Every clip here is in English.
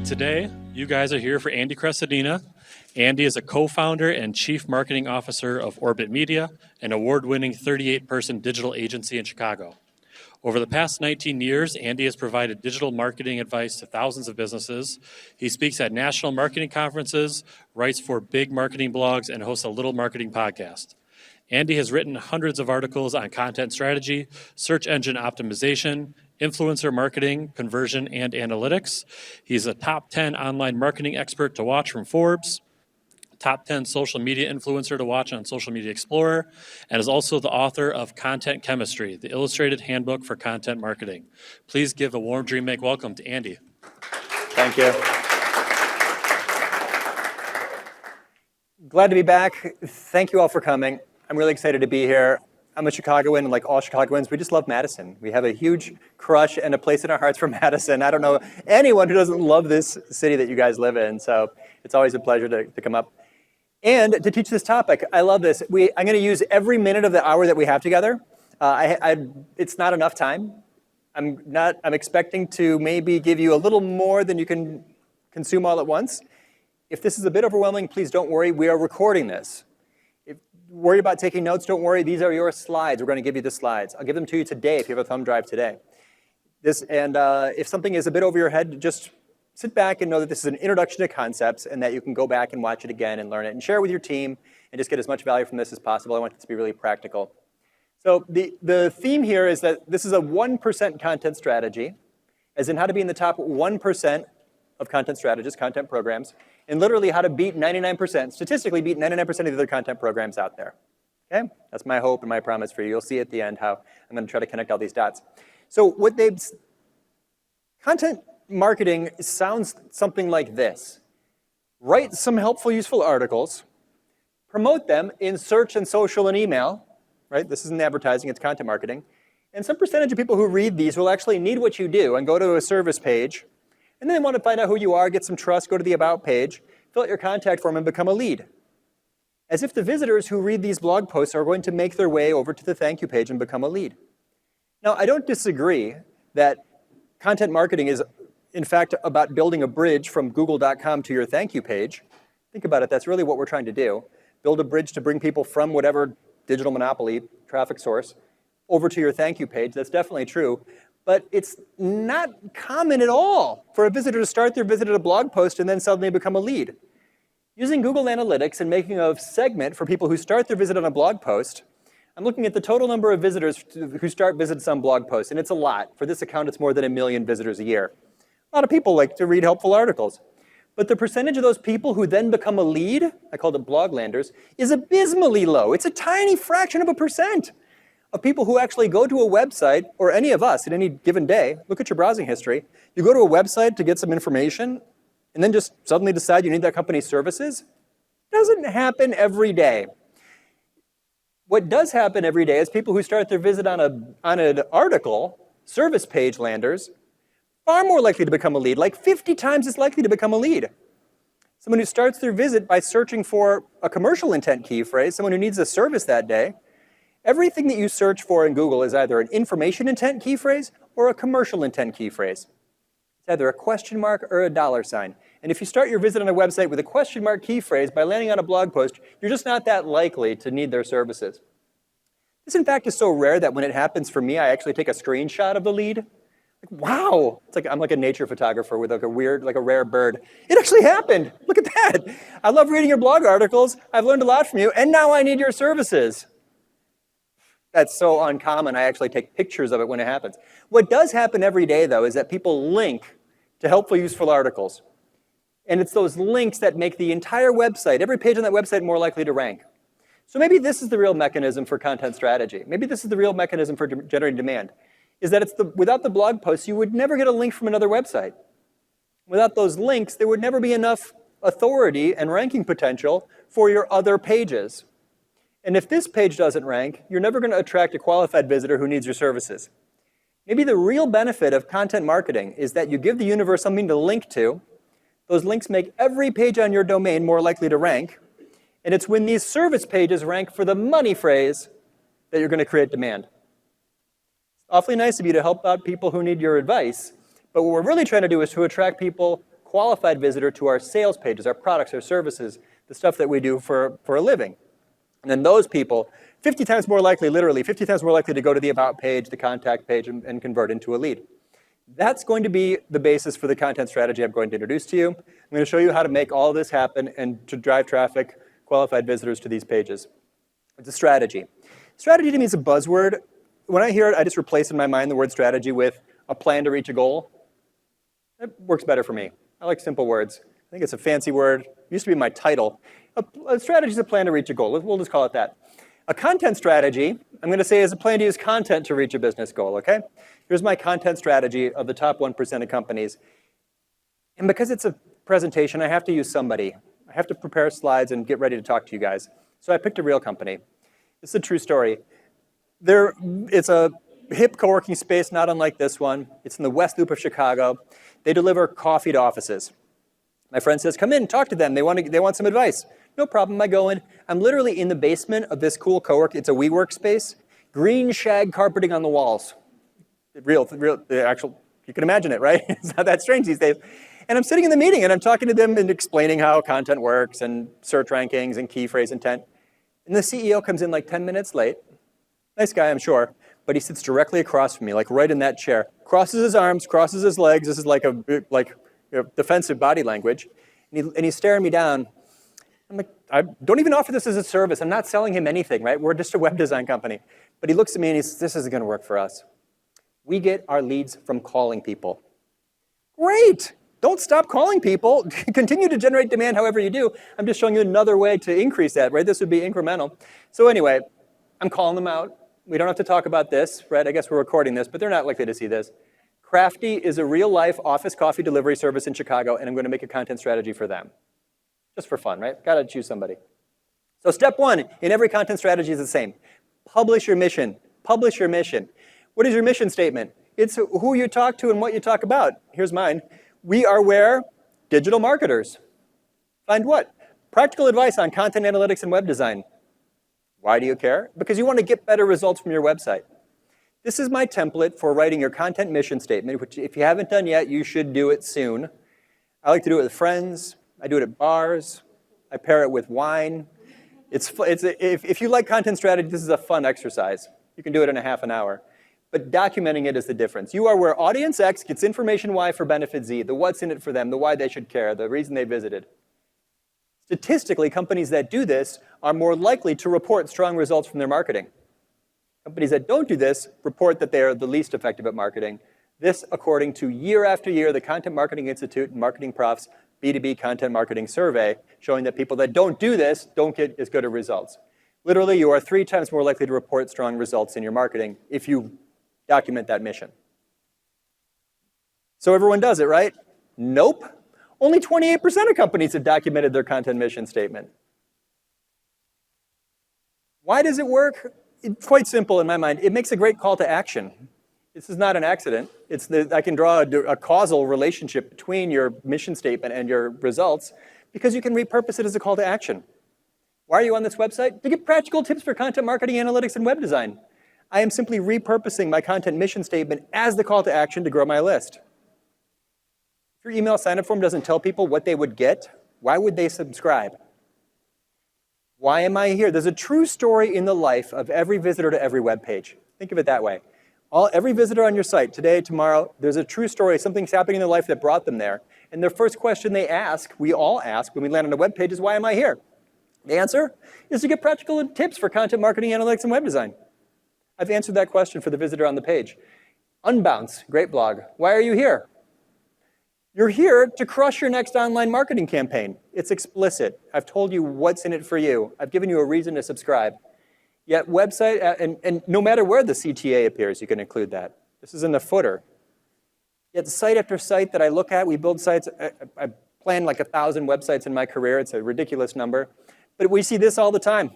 today, you guys are here for Andy Crestodina. Andy is a co-founder and chief marketing officer of Orbit Media, an award-winning 38-person digital agency in Chicago. Over the past 19 years, Andy has provided digital marketing advice to thousands of businesses. He speaks at national marketing conferences, writes for big marketing blogs, and hosts a Little Marketing podcast. Andy has written hundreds of articles on content strategy, search engine optimization, influencer marketing, conversion, and analytics. He's a top 10 online marketing expert to watch from Forbes, top 10 social media influencer to watch on Social Media Explorer, and is also the author of Content Chemistry, the illustrated handbook for content marketing. Please give a warm DreamBank welcome to Andy. Thank you. Glad to be back. Thank you all for coming. I'm really excited to be here. I'm a Chicagoan, and like all Chicagoans, we just love Madison. We have a huge crush and a place in our hearts for Madison. I don't know anyone who doesn't love this city that you guys live in, so it's always a pleasure to come up. And to teach this topic, I love this. I'm going to use every minute of the hour that we have together. It's not enough time. I'm expecting to maybe give you a little more than you can consume all at once. If this is a bit overwhelming, please don't worry. We are recording this. Worry about taking notes, don't worry. These are your slides. We're going to give you the slides. I'll give them to you today if you have a thumb drive today. If something is a bit over your head, just sit back and know that this is an introduction to concepts and that you can go back and watch it again and learn it and share it with your team and just get as much value from this as possible. I want it to be really practical. So the theme here is that this is a 1% content strategy, as in how to be in the top 1% of content strategists, content programs, and literally how to beat 99%, statistically beat 99% of the other content programs out there. Okay? That's my hope and my promise for you. You'll see at the end how I'm going to try to connect all these dots. So content marketing sounds something like this. Write some helpful, useful articles, promote them in search and social and email, right? This isn't advertising, it's content marketing. And some percentage of people who read these will actually need what you do and go to a service page, and then they want to find out who you are, get some trust, go to the About page, fill out your contact form, and become a lead. As if the visitors who read these blog posts are going to make their way over to the thank you page and become a lead. Now, I don't disagree that content marketing is, in fact, about building a bridge from google.com to your thank you page. Think about it, that's really what we're trying to do. Build a bridge to bring people from whatever digital monopoly, traffic source, over to your thank you page. That's definitely true. But it's not common at all for a visitor to start their visit at a blog post and then suddenly become a lead. Using Google Analytics and making a segment for people who start their visit on a blog post, I'm looking at the total number of visitors who start visits on blog posts, and it's a lot. For this account, it's more than 1 million visitors a year. A lot of people like to read helpful articles. But the percentage of those people who then become a lead, I call them bloglanders, is abysmally low. It's a tiny fraction of a percent of people who actually go to a website, or any of us at any given day, look at your browsing history, you go to a website to get some information, and then just suddenly decide you need that company's services. It doesn't happen every day. What does happen every day is people who start their visit on an article, service page landers, far more likely to become a lead, like 50 times as likely to become a lead. Someone who starts their visit by searching for a commercial intent key phrase, someone who needs a service that day, everything that you search for in Google is either an information intent key phrase or a commercial intent key phrase. It's either a question mark or a dollar sign. And if you start your visit on a website with a question mark key phrase by landing on a blog post, you're just not that likely to need their services. This, in fact, is so rare that when it happens for me, I actually take a screenshot of the lead. Like, wow, it's like I'm like a nature photographer with like a rare bird. It actually happened. Look at that. I love reading your blog articles. I've learned a lot from you, and now I need your services. That's so uncommon, I actually take pictures of it when it happens. What does happen every day, though, is that people link to helpful, useful articles. And it's those links that make the entire website, every page on that website, more likely to rank. So maybe this is the real mechanism for content strategy. Maybe this is the real mechanism for generating demand, is that without the blog posts, you would never get a link from another website. Without those links, there would never be enough authority and ranking potential for your other pages. And if this page doesn't rank, you're never going to attract a qualified visitor who needs your services. Maybe the real benefit of content marketing is that you give the universe something to link to. Those links make every page on your domain more likely to rank. And it's when these service pages rank for the money phrase that you're going to create demand. It's awfully nice of you to help out people who need your advice. But what we're really trying to do is to attract people qualified visitor to our sales pages, our products, our services, the stuff that we do for a living. And then those people, 50 times more likely, literally, 50 times more likely to go to the About page, the Contact page, and convert into a lead. That's going to be the basis for the content strategy I'm going to introduce to you. I'm going to show you how to make all this happen and to drive traffic, qualified visitors to these pages. It's a strategy. Strategy to me is a buzzword. When I hear it, I just replace in my mind the word strategy with a plan to reach a goal. It works better for me. I like simple words. I think it's a fancy word. It used to be my title. A strategy is a plan to reach a goal. We'll just call it that. A content strategy, I'm going to say, is a plan to use content to reach a business goal, okay? Here's my content strategy of the top 1% of companies. And because it's a presentation, I have to use somebody. I have to prepare slides and get ready to talk to you guys. So I picked a real company. This is a true story. It's a hip co-working space, not unlike this one. It's in the West Loop of Chicago. They deliver coffee to offices. My friend says, come in, talk to them. They want some advice. No problem, I go in. I'm literally in the basement of this cool co-work. It's a WeWork space. Green shag carpeting on the walls. The actual, you can imagine it, right? It's not that strange these days. And I'm sitting in the meeting and I'm talking to them and explaining how content works and search rankings and key phrase intent. And the CEO comes in like 10 minutes late. Nice guy, I'm sure. But he sits directly across from me, like right in that chair. Crosses his arms, crosses his legs. This is like defensive body language. And he's staring me down. I'm like, I don't even offer this as a service. I'm not selling him anything, right? We're just a web design company. But he looks at me and he says, this isn't going to work for us. We get our leads from calling people. Great. Don't stop calling people. Continue to generate demand however you do. I'm just showing you another way to increase that, right? This would be incremental. So anyway, I'm calling them out. We don't have to talk about this, right? I guess we're recording this, but they're not likely to see this. Crafty is a real-life office coffee delivery service in Chicago, and I'm going to make a content strategy for them. Just for fun, right? Got to choose somebody. So step one in every content strategy is the same. Publish your mission. Publish your mission. What is your mission statement? It's who you talk to and what you talk about. Here's mine. We are where? Digital marketers. Find what? Practical advice on content analytics and web design. Why do you care? Because you want to get better results from your website. This is my template for writing your content mission statement, which if you haven't done yet, you should do it soon. I like to do it with friends. I do it at bars. I pair it with wine. If you like content strategy, this is a fun exercise. You can do it in a half an hour. But documenting it is the difference. You are where audience X gets information Y for benefit Z, the what's in it for them, the why they should care, the reason they visited. Statistically, companies that do this are more likely to report strong results from their marketing. Companies that don't do this report that they are the least effective at marketing. This, according to year after year, the Content Marketing Institute and Marketing Prof's B2B content marketing survey, showing that people that don't do this don't get as good of results. Literally, you are 3 times more likely to report strong results in your marketing if you document that mission. So everyone does it, right? Nope. Only 28% of companies have documented their content mission statement. Why does it work? It's quite simple in my mind. It makes a great call to action. This is not an accident. I can draw a causal relationship between your mission statement and your results because you can repurpose it as a call to action. Why are you on this website? To get practical tips for content marketing, analytics, and web design. I am simply repurposing my content mission statement as the call to action to grow my list. If your email sign-up form doesn't tell people what they would get, why would they subscribe? Why am I here? There's a true story in the life of every visitor to every web page. Think of it that way. Every visitor on your site, today, tomorrow, there's a true story, something's happening in their life that brought them there. And their first question they ask, we all ask when we land on a web page is, why am I here? The answer is to get practical tips for content marketing, analytics, and web design. I've answered that question for the visitor on the page. Unbounce, great blog. Why are you here? You're here to crush your next online marketing campaign. It's explicit. I've told you what's in it for you. I've given you a reason to subscribe. Yet website, and no matter where the CTA appears, you can include that. This is in the footer. Yet site after site that I look at, we build sites. I planned like 1,000 websites in my career. It's a ridiculous number. But we see this all the time.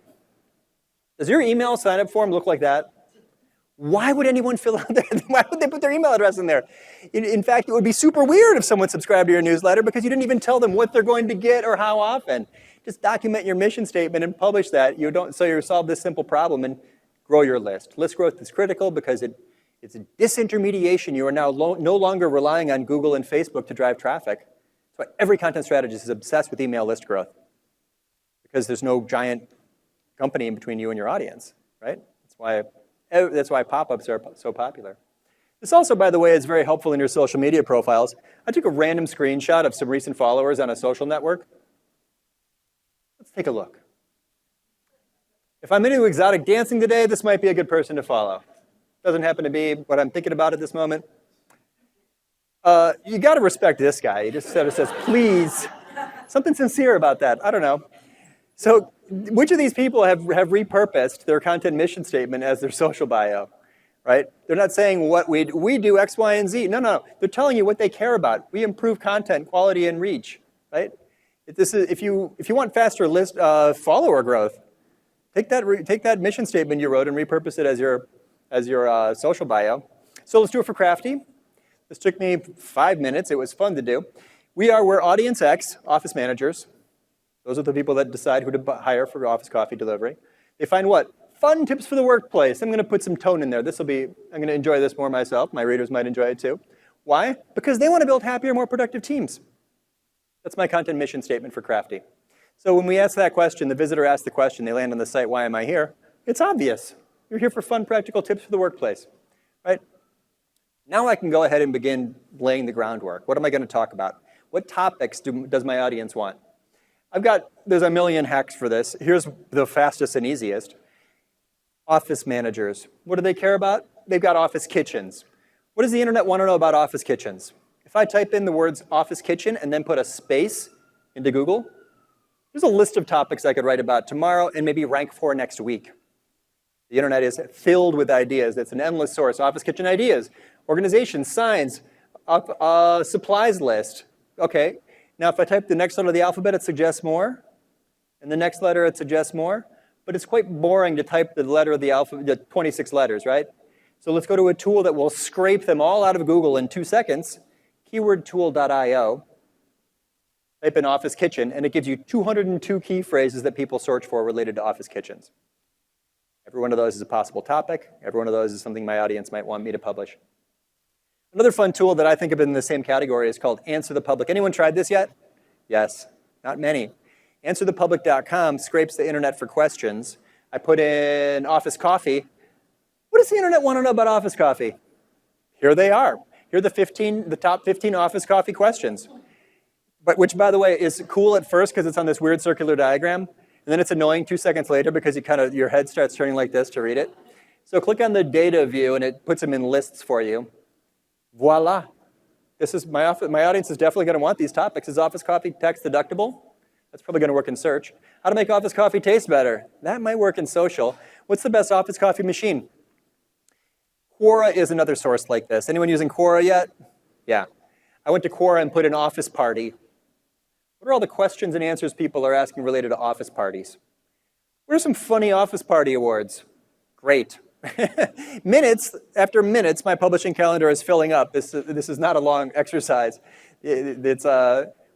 Does your email sign-up form look like that? Why would anyone fill out that? Why would they put their email address in there? In fact, it would be super weird if someone subscribed to your newsletter because you didn't even tell them what they're going to get or how often. Just document your mission statement and publish that. So you solve this simple problem and grow your list. List growth is critical because it's a disintermediation. You are now no longer relying on Google and Facebook to drive traffic. That's But every content strategist is obsessed with email list growth because there's no giant company in between you and your audience, right? That's why pop-ups are so popular. This also, by the way, is very helpful in your social media profiles. I took a random screenshot of some recent followers on a social network. Let's take a look. If I'm into exotic dancing today, this might be a good person to follow. Doesn't happen to be what I'm thinking about at this moment. You got to respect this guy. He just sort of says, please. Something sincere about that. I don't know. So which of these people have repurposed their content mission statement as their social bio, right? They're not saying what we do X, Y, and Z. No. They're telling you what they care about. We improve content quality and reach, right? If you want faster list follower growth, take that mission statement you wrote and repurpose it as your social bio. So let's do it for Crafty. This took me 5 minutes. It was fun to do. We're Audience X, office managers. Those are the people that decide who to hire for office coffee delivery. They find what? Fun tips for the workplace. I'm going to put some tone in there. I'm going to enjoy this more myself. My readers might enjoy it too. Why? Because they want to build happier, more productive teams. That's my content mission statement for Crafty. So when we ask that question, the visitor asks the question, they land on the site, why am I here? It's obvious. You're here for fun, practical tips for the workplace, right? Now I can go ahead and begin laying the groundwork. What am I going to talk about? What topics does my audience want? There's a million hacks for this. Here's the fastest and easiest. Office managers. What do they care about? They've got office kitchens. What does the internet want to know about office kitchens? If I type in the words office kitchen and then put a space into Google, there's a list of topics I could write about tomorrow and maybe rank for next week. The internet is filled with ideas. It's an endless source. Office kitchen ideas, organization, signs, supplies list. Okay, now if I type the next letter of the alphabet, it suggests more. And the next letter, it suggests more. But it's quite boring to type the letter of the alphabet, the 26 letters, right? So let's go to a tool that will scrape them all out of Google in 2 seconds, keywordtool.io. Type in office kitchen, and it gives you 202 key phrases that people search for related to office kitchens. Every one of those is a possible topic. Every one of those is something my audience might want me to publish. Another fun tool that I think of in the same category is called Answer the Public. Anyone tried this yet? Yes, not many. AnswerThePublic.com scrapes the internet for questions. I put in office coffee. What does the internet want to know about office coffee? Here they are. Here are the top 15 office coffee questions. But which, by the way, is cool at first because it's on this weird circular diagram. And then it's annoying 2 seconds later because your head starts turning like this to read it. So click on the data view and it puts them in lists for you. Voila. This is my audience is definitely going to want these topics. Is office coffee tax deductible? That's probably going to work in search. How to make office coffee taste better? That might work in social. What's the best office coffee machine? Quora is another source like this. Anyone using Quora yet? Yeah. I went to Quora and put in office party. What are all the questions and answers people are asking related to office parties? What are some funny office party awards? Great. Minutes after minutes, my publishing calendar is filling up. This is not a long exercise.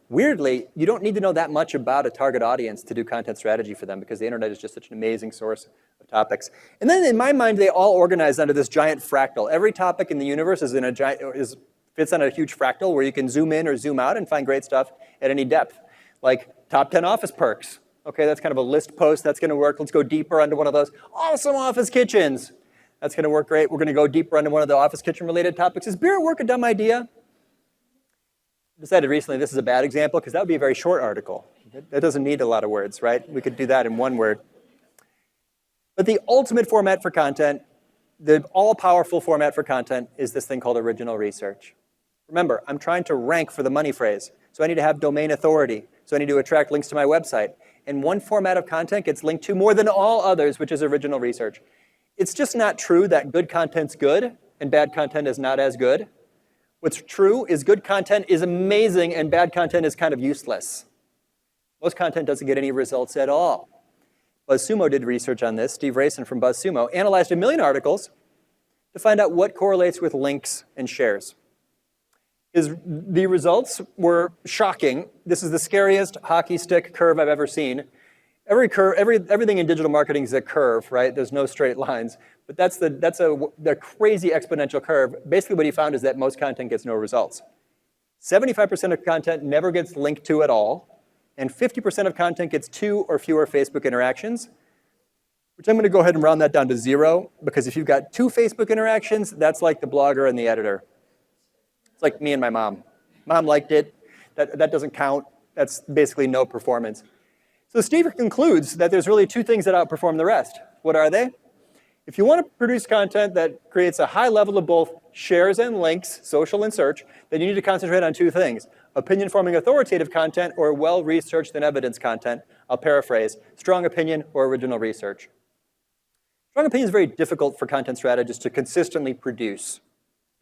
Weirdly, you don't need to know that much about a target audience to do content strategy for them because the internet is just such an amazing source of topics. And then in my mind, they all organize under this giant fractal. Every topic in the universe fits on a huge fractal where you can zoom in or zoom out and find great stuff at any depth. Like top 10 office perks. Okay, that's kind of a list post. That's going to work. Let's go deeper onto one of those. Awesome office kitchens. That's going to work great. We're going to go deeper onto one of the office kitchen related topics. Is beer at work a dumb idea? I decided recently this is a bad example because that would be a very short article. That doesn't need a lot of words, right? We could do that in one word. But the ultimate format for content, the all-powerful format for content is this thing called original research. Remember, I'm trying to rank for the money phrase. So I need to have domain authority. So I need to attract links to my website. And one format of content gets linked to more than all others, which is original research. It's just not true that good content's good and bad content is not as good. What's true is good content is amazing and bad content is kind of useless. Most content doesn't get any results at all. BuzzSumo did research on this. Steve Rayson from BuzzSumo analyzed 1 million articles to find out what correlates with links and shares. The results were shocking. This is the scariest hockey stick curve I've ever seen. Everything in digital marketing is a curve, right? There's no straight lines. But that's the crazy exponential curve. Basically what he found is that most content gets no results. 75% of content never gets linked to at all, and 50% of content gets 2 or fewer Facebook interactions, which I'm going to go ahead and round that down to 0, because if you've got 2 Facebook interactions, that's like the blogger and the editor. It's like me and my mom. Mom liked it. That doesn't count. That's basically no performance. So Steve concludes that there's really 2 things that outperform the rest. What are they? If you want to produce content that creates a high level of both shares and links, social and search, then you need to concentrate on 2 things: opinion-forming authoritative content or well-researched and evidence content. I'll paraphrase: strong opinion or original research. Strong opinion is very difficult for content strategists to consistently produce,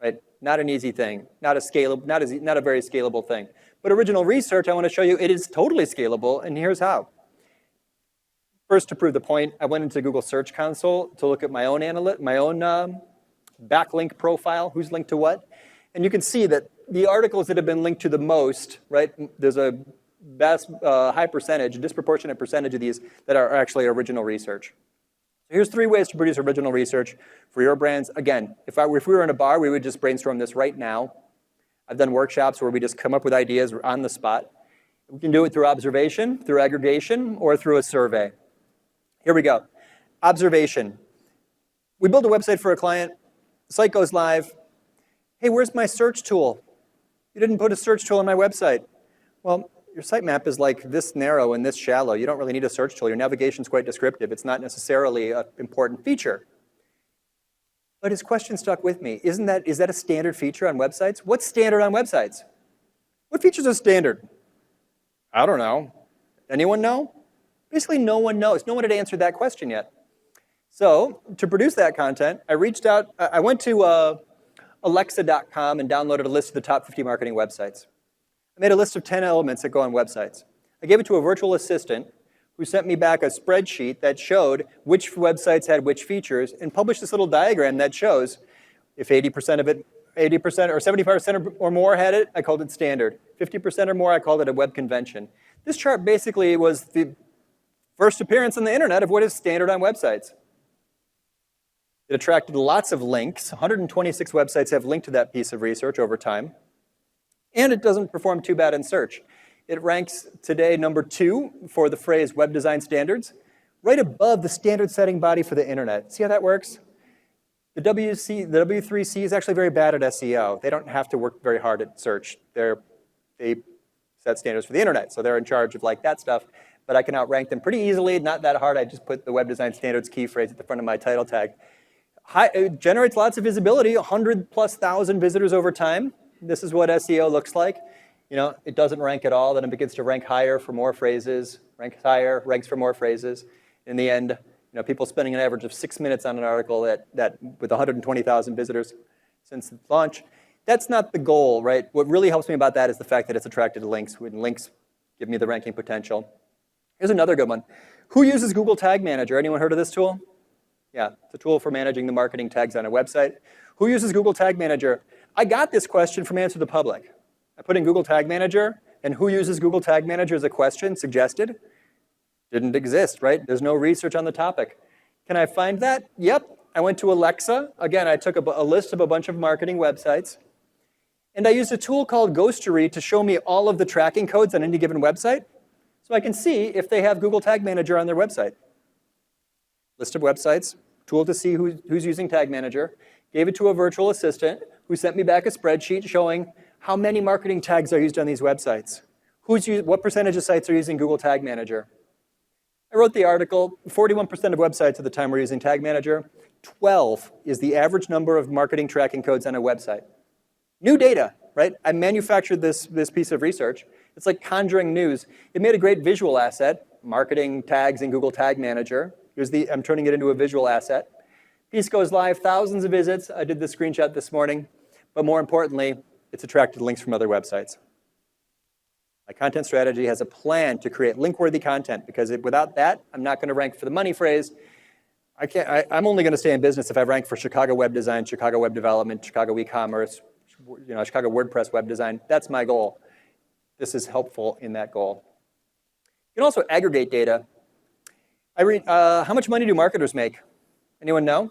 right? Not an easy thing, not a very scalable thing. But original research, I want to show you, it is totally scalable, and here's how. First, to prove the point, I went into Google Search Console to look at my own backlink profile, who's linked to what. And you can see that the articles that have been linked to the most, right, there's a high percentage, a disproportionate percentage of these that are actually original research. So here's 3 ways to produce original research for your brands. Again, if we were in a bar, we would just brainstorm this right now. I've done workshops where we just come up with ideas on the spot. We can do it through observation, through aggregation, or through a survey. Here we go. Observation. We build a website for a client. The site goes live. Hey, where's my search tool? You didn't put a search tool on my website. Well, your sitemap is like this narrow and this shallow. You don't really need a search tool. Your navigation's quite descriptive. It's not necessarily an important feature. But his question stuck with me. Is that a standard feature on websites? What's standard on websites? What features are standard? I don't know. Anyone know? Basically, no one knows. No one had answered that question yet. So to produce that content, I reached out. I went to Alexa.com and downloaded a list of the top 50 marketing websites. I made a list of 10 elements that go on websites. I gave it to a virtual assistant who sent me back a spreadsheet that showed which websites had which features and published this little diagram that shows if 80% of it, 80% or 75% or more had it, I called it standard. 50% or more, I called it a web convention. This chart basically was the first appearance on the internet of what is standard on websites. It attracted lots of links. 126 websites have linked to that piece of research over time. And it doesn't perform too bad in search. It ranks today number 2 for the phrase web design standards, right above the standard setting body for the internet. See how that works? The W3C is actually very bad at SEO. They don't have to work very hard at search. They set standards for the internet, so they're in charge of like that stuff. But I can outrank them pretty easily, not that hard. I just put the web design standards key phrase at the front of my title tag. It generates lots of visibility, 100,000+ visitors over time. This is what SEO looks like. You know, it doesn't rank at all, then it begins to rank higher for more phrases, ranks higher, ranks for more phrases. In the end, you know, people spending an average of 6 minutes on an article that with 120,000 visitors since its launch. That's not the goal, right? What really helps me about that is the fact that it's attracted to links, and links give me the ranking potential. Here's another good one. Who uses Google Tag Manager? Anyone heard of this tool? Yeah, it's a tool for managing the marketing tags on a website. Who uses Google Tag Manager? I got this question from Answer the Public. I put in Google Tag Manager, and who uses Google Tag Manager as a question suggested? Didn't exist, right? There's no research on the topic. Can I find that? Yep. I went to Alexa. Again, I took a list of a bunch of marketing websites, and I used a tool called Ghostery to show me all of the tracking codes on any given website, so I can see if they have Google Tag Manager on their website. List of websites, tool to see who's using Tag Manager, gave it to a virtual assistant who sent me back a spreadsheet showing how many marketing tags are used on these websites. What percentage of sites are using Google Tag Manager? I wrote the article. 41% of websites at the time were using Tag Manager. 12 is the average number of marketing tracking codes on a website. New data, right? I manufactured this piece of research. It's like conjuring news. It made a great visual asset, marketing tags in Google Tag Manager. I'm turning it into a visual asset. Piece goes live, thousands of visits. I did the screenshot this morning. But more importantly, it's attracted links from other websites. My content strategy has a plan to create link-worthy content, because without that, I'm not going to rank for the money phrase. I'm only going to stay in business if I rank for Chicago web design, Chicago web development, Chicago e-commerce, Chicago WordPress web design. That's my goal. This is helpful in that goal. You can also aggregate data. I read, how much money do marketers make? Anyone know?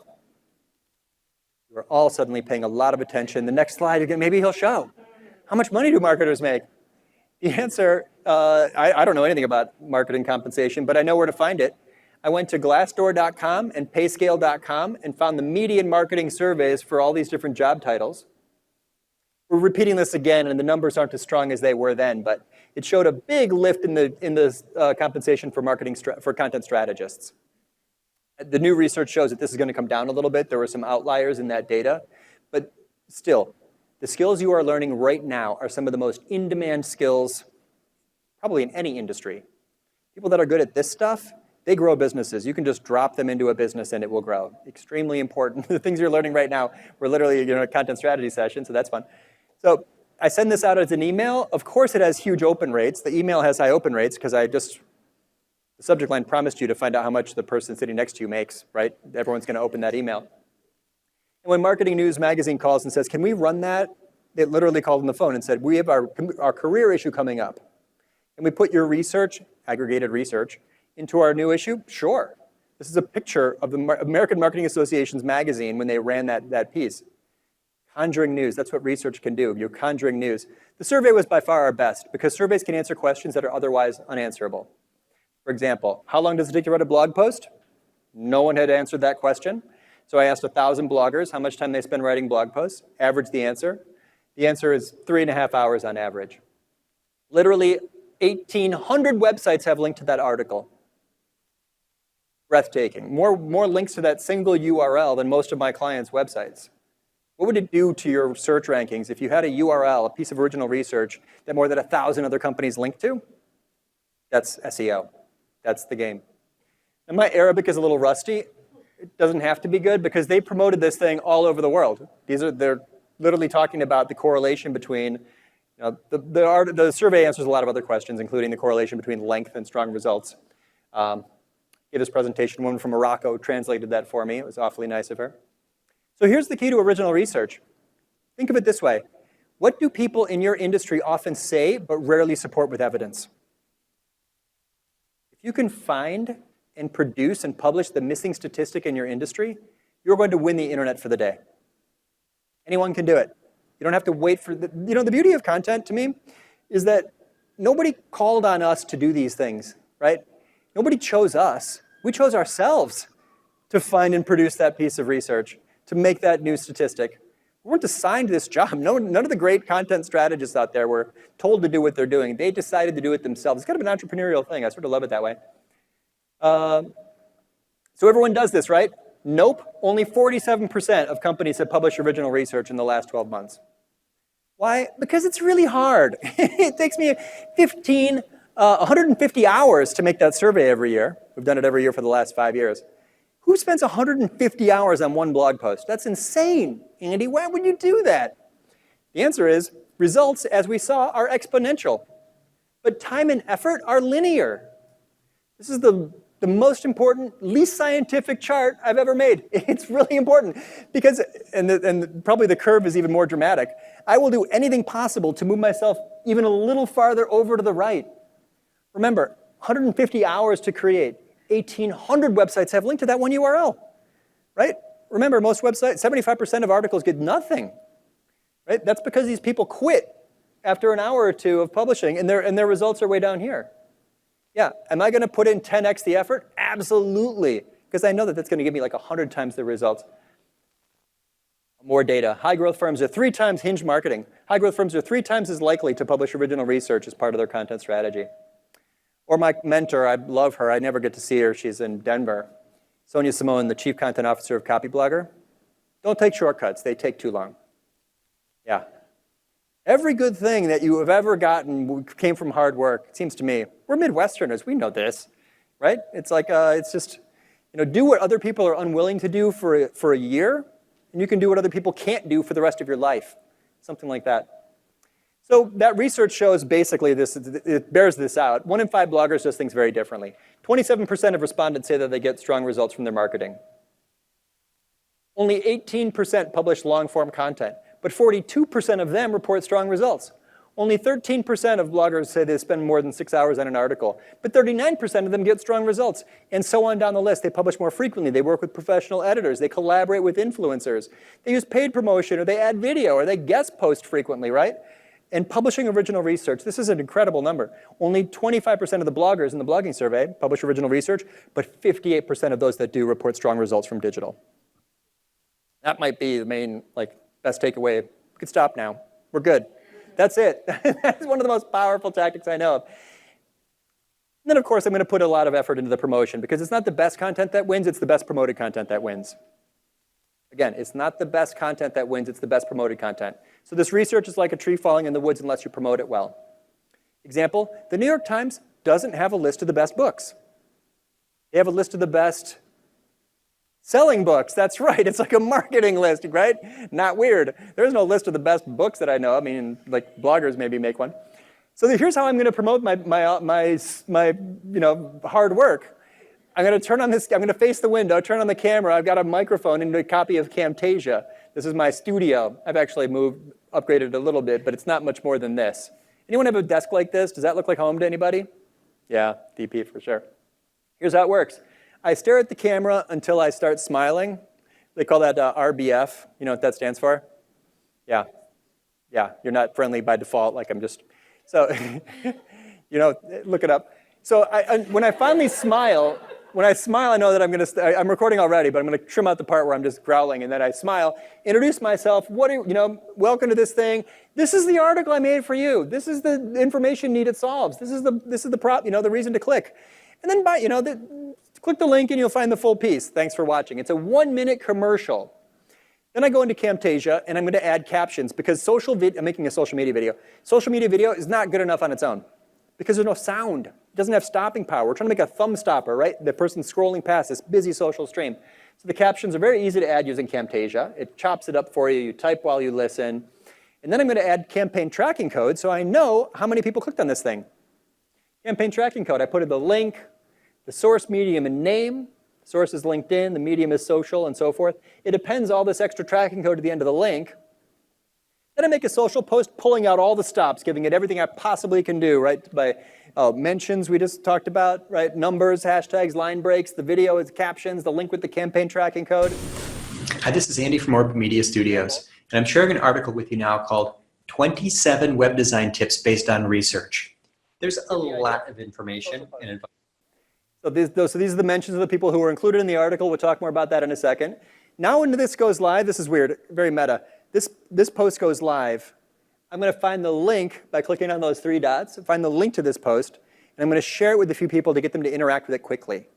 We're all suddenly paying a lot of attention. The next slide, again, maybe he'll show. how much money do marketers make? The answer, I don't know anything about marketing compensation, but I know where to find it. I went to Glassdoor.com and Payscale.com and found the median marketing surveys for all these different job titles. We're repeating this again, and the numbers aren't as strong as they were then, but it showed a big lift in the compensation for for content strategists. The new research shows that this is going to come down a little bit. There were some outliers in that data, but still, the skills you are learning right now are some of the most in-demand skills probably in any industry. People that are good at this stuff, they grow businesses. You can just drop them into a business and it will grow. Extremely important. The things you're learning right now, we're literally a content strategy session, so that's fun. So I send this out as an email. Of course it has huge open rates. The email has high open rates because the subject line promised you to find out how much the person sitting next to you makes, right? Everyone's going to open that email. And when Marketing News Magazine calls and says, can we run that? They literally called on the phone and said, we have our career issue coming up. Can we put your research, aggregated research, into our new issue? Sure. This is a picture of the American Marketing Association's magazine when they ran that piece. Conjuring news, that's what research can do. You're conjuring news. The survey was by far our best because surveys can answer questions that are otherwise unanswerable. For example, how long does it take to write a blog post? No one had answered that question. So I asked 1,000 bloggers how much time they spend writing blog posts, averaged the answer. The answer is 3.5 hours on average. Literally 1,800 websites have linked to that article. Breathtaking. More links to that single URL than most of my clients' websites. What would it do to your search rankings if you had a URL, a piece of original research, that more than 1,000 other companies linked to? That's SEO. That's the game. And my Arabic is a little rusty. It doesn't have to be good because they promoted this thing all over the world. They're literally talking about the correlation between, the survey answers a lot of other questions, including the correlation between length and strong results. Gave this presentation, a woman from Morocco translated that for me. It was awfully nice of her. So here's the key to original research. Think of it this way. What do people in your industry often say but rarely support with evidence? If you can find and produce and publish the missing statistic in your industry, you're going to win the internet for the day. Anyone can do it. You don't have to wait for the beauty of content to me is that nobody called on us to do these things, right? Nobody chose us. We chose ourselves to find and produce that piece of research, to make that new statistic. We weren't assigned this job. None of the great content strategists out there were told to do what they're doing. They decided to do it themselves. It's kind of an entrepreneurial thing. I sort of love it that way. So everyone does this, right? Nope. Only 47% of companies have published original research in the last 12 months. Why? Because it's really hard. It takes me 150 hours to make that survey every year. We've done it every year for the last 5 years. Who spends 150 hours on one blog post? That's insane, Andy. Why would you do that? The answer is results, as we saw, are exponential. But time and effort are linear. This is the most important, least scientific chart I've ever made. It's really important because, and probably the curve is even more dramatic, I will do anything possible to move myself even a little farther over to the right. Remember, 150 hours to create. 1,800 websites have linked to that one URL, right? Remember, most websites, 75% of articles get nothing, right? That's because these people quit after an hour or two of publishing, and their results are way down here. Yeah, am I going to put in 10x the effort? Absolutely, because I know that that's going to give me like 100 times the results. More data. High-growth firms are 3 times Hinge marketing. High-growth firms are 3 times as likely to publish original research as part of their content strategy. Or my mentor, I love her. I never get to see her. She's in Denver. Sonia Simone, the Chief Content Officer of Copyblogger. Don't take shortcuts. They take too long. Yeah. Every good thing that you have ever gotten came from hard work, it seems to me. We're Midwesterners. We know this, right? It's like, it's just, do what other people are unwilling to do for a year, and you can do what other people can't do for the rest of your life. Something like that. So that research shows basically this, it bears this out. 1 in 5 bloggers does things very differently. 27% of respondents say that they get strong results from their marketing. Only 18% publish long-form content, but 42% of them report strong results. Only 13% of bloggers say they spend more than 6 hours on an article, but 39% of them get strong results, and so on down the list. They publish more frequently. They work with professional editors. They collaborate with influencers. They use paid promotion, or they add video, or they guest post frequently, right? And publishing original research, this is an incredible number. Only 25% of the bloggers in the blogging survey publish original research, but 58% of those that do report strong results from digital. That might be the main, best takeaway. We could stop now. We're good. That's it. That's one of the most powerful tactics I know of. And then, of course, I'm going to put a lot of effort into the promotion because it's not the best content that wins, it's the best promoted content that wins. Again, it's not the best content that wins, it's the best promoted content. So this research is like a tree falling in the woods unless you promote it well. Example, the New York Times doesn't have a list of the best books. They have a list of the best selling books. That's right, it's like a marketing list, right? Not weird. There's no list of the best books that I know. I mean, like bloggers maybe make one. So here's how I'm going to promote my hard work. I'm going to turn on this, I'm going to face the window, turn on the camera. I've got a microphone and a copy of Camtasia. This is my studio. I've actually upgraded it a little bit, but it's not much more than this. Anyone have a desk like this? Does that look like home to anybody? Yeah, DP for sure. Here's how it works. I stare at the camera until I start smiling. They call that RBF. You know what that stands for? Yeah. Yeah, you're not friendly by default, like I'm just... So, look it up. So when I finally smile, I know that I'm recording already, but I'm going to trim out the part where I'm just growling, and then I smile, introduce myself, welcome to this thing. This is the article I made for you. This is the information need it solves. This is the prop, the reason to click. And then click the link and you'll find the full piece. Thanks for watching. It's a 1-minute commercial. Then I go into Camtasia, and I'm going to add captions because I'm making a social media video. Social media video is not good enough on its own because there's no sound. It doesn't have stopping power. We're trying to make a thumb stopper, right? The person scrolling past this busy social stream. So the captions are very easy to add using Camtasia. It chops it up for you. You type while you listen. And then I'm going to add campaign tracking code so I know how many people clicked on this thing. Campaign tracking code. I put in the link, the source, medium, and name. Source is LinkedIn, the medium is social, and so forth. It appends all this extra tracking code to the end of the link. Then I make a social post pulling out all the stops, giving it everything I possibly can do, right? By mentions we just talked about, right? Numbers, hashtags, line breaks, the video is captions, the link with the campaign tracking code. Hi, this is Andy from Orbit Media Studios, and I'm sharing an article with you now called 27 Web Design Tips Based on Research. There's a lot of information and advice. So these are the mentions of the people who were included in the article. We'll talk more about that in a second. Now when this goes live, this is weird, very meta. This post goes live. I'm going to find the link by clicking on those 3 dots, find the link to this post, and I'm going to share it with a few people to get them to interact with it quickly.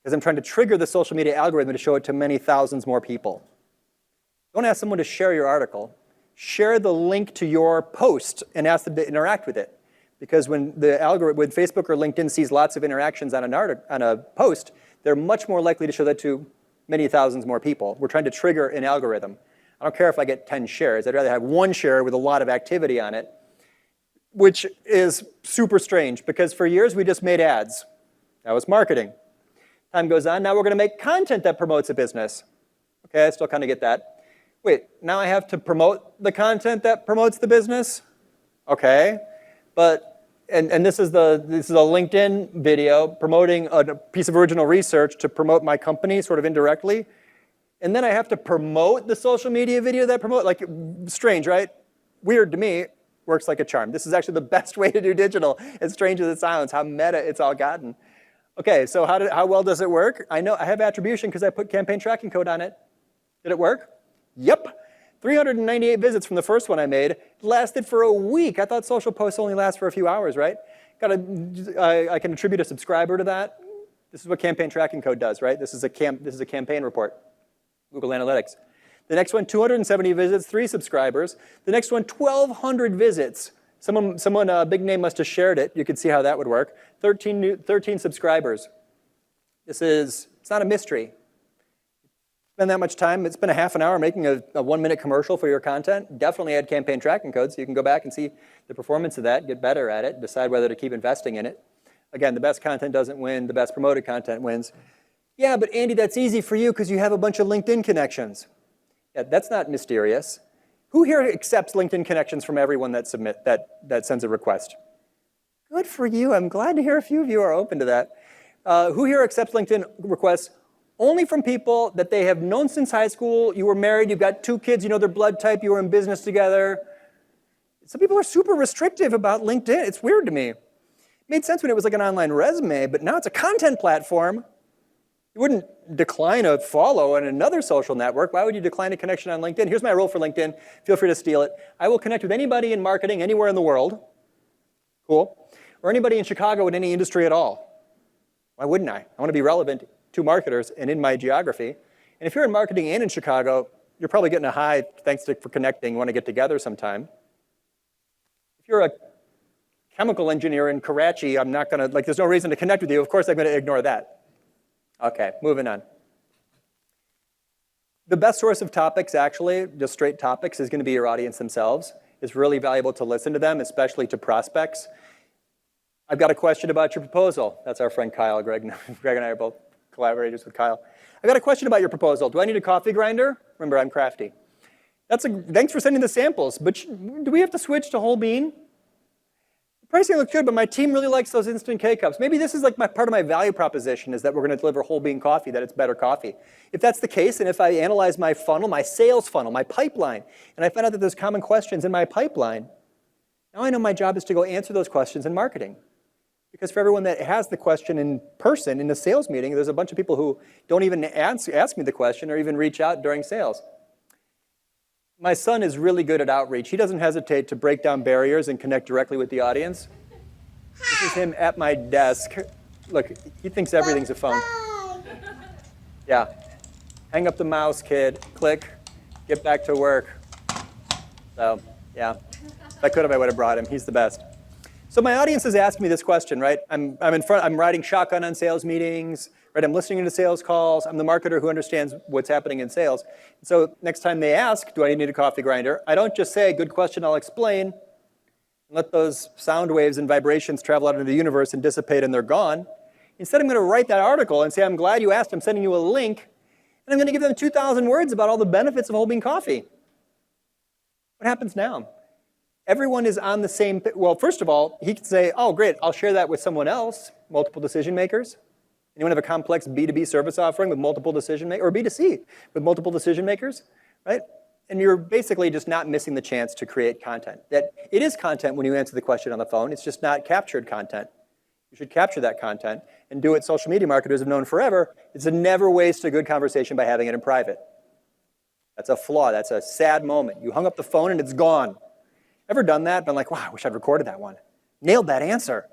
Because I'm trying to trigger the social media algorithm to show it to many thousands more people. Don't ask someone to share your article. Share the link to your post and ask them to interact with it. Because when Facebook or LinkedIn sees lots of interactions on a post, they're much more likely to show that to many thousands more people. We're trying to trigger an algorithm. I don't care if I get 10 shares. I'd rather have 1 share with a lot of activity on it, which is super strange because for years we just made ads. That was marketing. Time goes on. Now we're going to make content that promotes a business. Okay, I still kind of get that. Wait, now I have to promote the content that promotes the business? Okay, but and this is a LinkedIn video promoting a piece of original research to promote my company sort of indirectly. And then I have to promote the social media video that promote, like strange, right? Weird to me, works like a charm. This is actually the best way to do digital, as strange as it sounds, how meta it's all gotten. Okay, so how well does it work? I know I have attribution because I put campaign tracking code on it. Did it work? Yep. 398 visits from the first one I made. It lasted for a week. I thought social posts only last for a few hours, right? I can attribute a subscriber to that. This is what campaign tracking code does, right? This is a campaign report, Google Analytics. The next one, 270 visits, 3 subscribers. The next one, 1,200 visits. Someone, a big name must have shared it. You can see how that would work. 13 subscribers. It's not a mystery. Spend that much time, it's been a half an hour making a 1-minute commercial for your content. Definitely add campaign tracking code so you can go back and see the performance of that, get better at it, decide whether to keep investing in it. Again, the best content doesn't win, the best promoted content wins. Yeah, but Andy, that's easy for you because you have a bunch of LinkedIn connections. Yeah, that's not mysterious. Who here accepts LinkedIn connections from everyone that sends a request? Good for you. I'm glad to hear a few of you are open to that. Who here accepts LinkedIn requests only from people that they have known since high school? You were married, you've got 2 kids, you know their blood type, you were in business together. Some people are super restrictive about LinkedIn. It's weird to me. It made sense when it was like an online resume, but now it's a content platform. You wouldn't decline a follow on another social network. Why would you decline a connection on LinkedIn? Here's my rule for LinkedIn. Feel free to steal it. I will connect with anybody in marketing anywhere in the world. Cool. Or anybody in Chicago in any industry at all. Why wouldn't I? I want to be relevant to marketers and in my geography. And if you're in marketing and in Chicago, you're probably getting a high thanks for connecting. You want to get together sometime. If you're a chemical engineer in Karachi, I'm not going to, there's no reason to connect with you. Of course, I'm going to ignore that. Okay, moving on. The best source of topics, actually, just straight topics, is going to be your audience themselves. It's really valuable to listen to them, especially to prospects. I've got a question about your proposal. That's our friend Kyle. Greg and I are both collaborators with Kyle. I've got a question about your proposal. Do I need a coffee grinder? Remember, I'm crafty. Thanks for sending the samples, but do we have to switch to whole bean? Pricing looks good, but my team really likes those instant K-Cups. Maybe this is like part of my value proposition is that we're going to deliver whole bean coffee, that it's better coffee. If that's the case, and if I analyze my funnel, my sales funnel, my pipeline, and I find out that there's common questions in my pipeline, now I know my job is to go answer those questions in marketing. Because for everyone that has the question in person in the sales meeting, there's a bunch of people who don't even ask me the question or even reach out during sales. My son is really good at outreach. He doesn't hesitate to break down barriers and connect directly with the audience. This is him at my desk. Look, he thinks everything's a phone. Yeah. Hang up the mouse, kid. Click. Get back to work. So, yeah. If I could have, I would have brought him. He's the best. So my audience has asked me this question, right? I'm riding shotgun on sales meetings, right? I'm listening to sales calls. I'm the marketer who understands what's happening in sales. So next time they ask, do I need a coffee grinder? I don't just say, good question, I'll explain, and let those sound waves and vibrations travel out into the universe and dissipate and they're gone. Instead, I'm going to write that article and say, I'm glad you asked, I'm sending you a link, and I'm going to give them 2,000 words about all the benefits of whole bean coffee. What happens now? Everyone is on the same, well, first of all, he could say, oh, great, I'll share that with someone else, multiple decision makers. Anyone have a complex B2B service offering with multiple decision makers, or B2C with multiple decision makers, right? And you're basically just not missing the chance to create content. That it is content when you answer the question on the phone, it's just not captured content. You should capture that content and do what social media marketers have known forever, is to never waste a good conversation by having it in private. That's a flaw, that's a sad moment. You hung up the phone and it's gone. Ever done that? Been like, wow, I wish I'd recorded that one. Nailed that answer.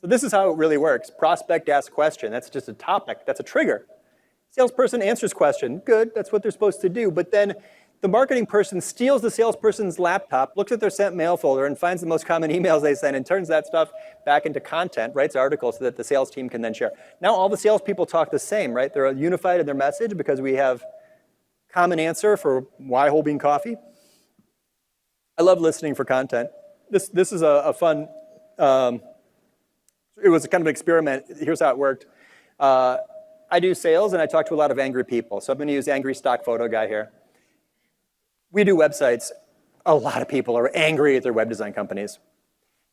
So this is how it really works. Prospect asks question. That's just a topic. That's a trigger. Salesperson answers question. Good, that's what they're supposed to do. But then the marketing person steals the salesperson's laptop, looks at their sent mail folder, and finds the most common emails they send and turns that stuff back into content, writes articles so that the sales team can then share. Now all the salespeople talk the same, right? They're unified in their message because we have common answer for why whole bean coffee. I love listening for content. This is a fun, it was a kind of an experiment. Here's how it worked. I do sales and I talk to a lot of angry people. So I'm going to use angry stock photo guy here. We do websites. A lot of people are angry at their web design companies.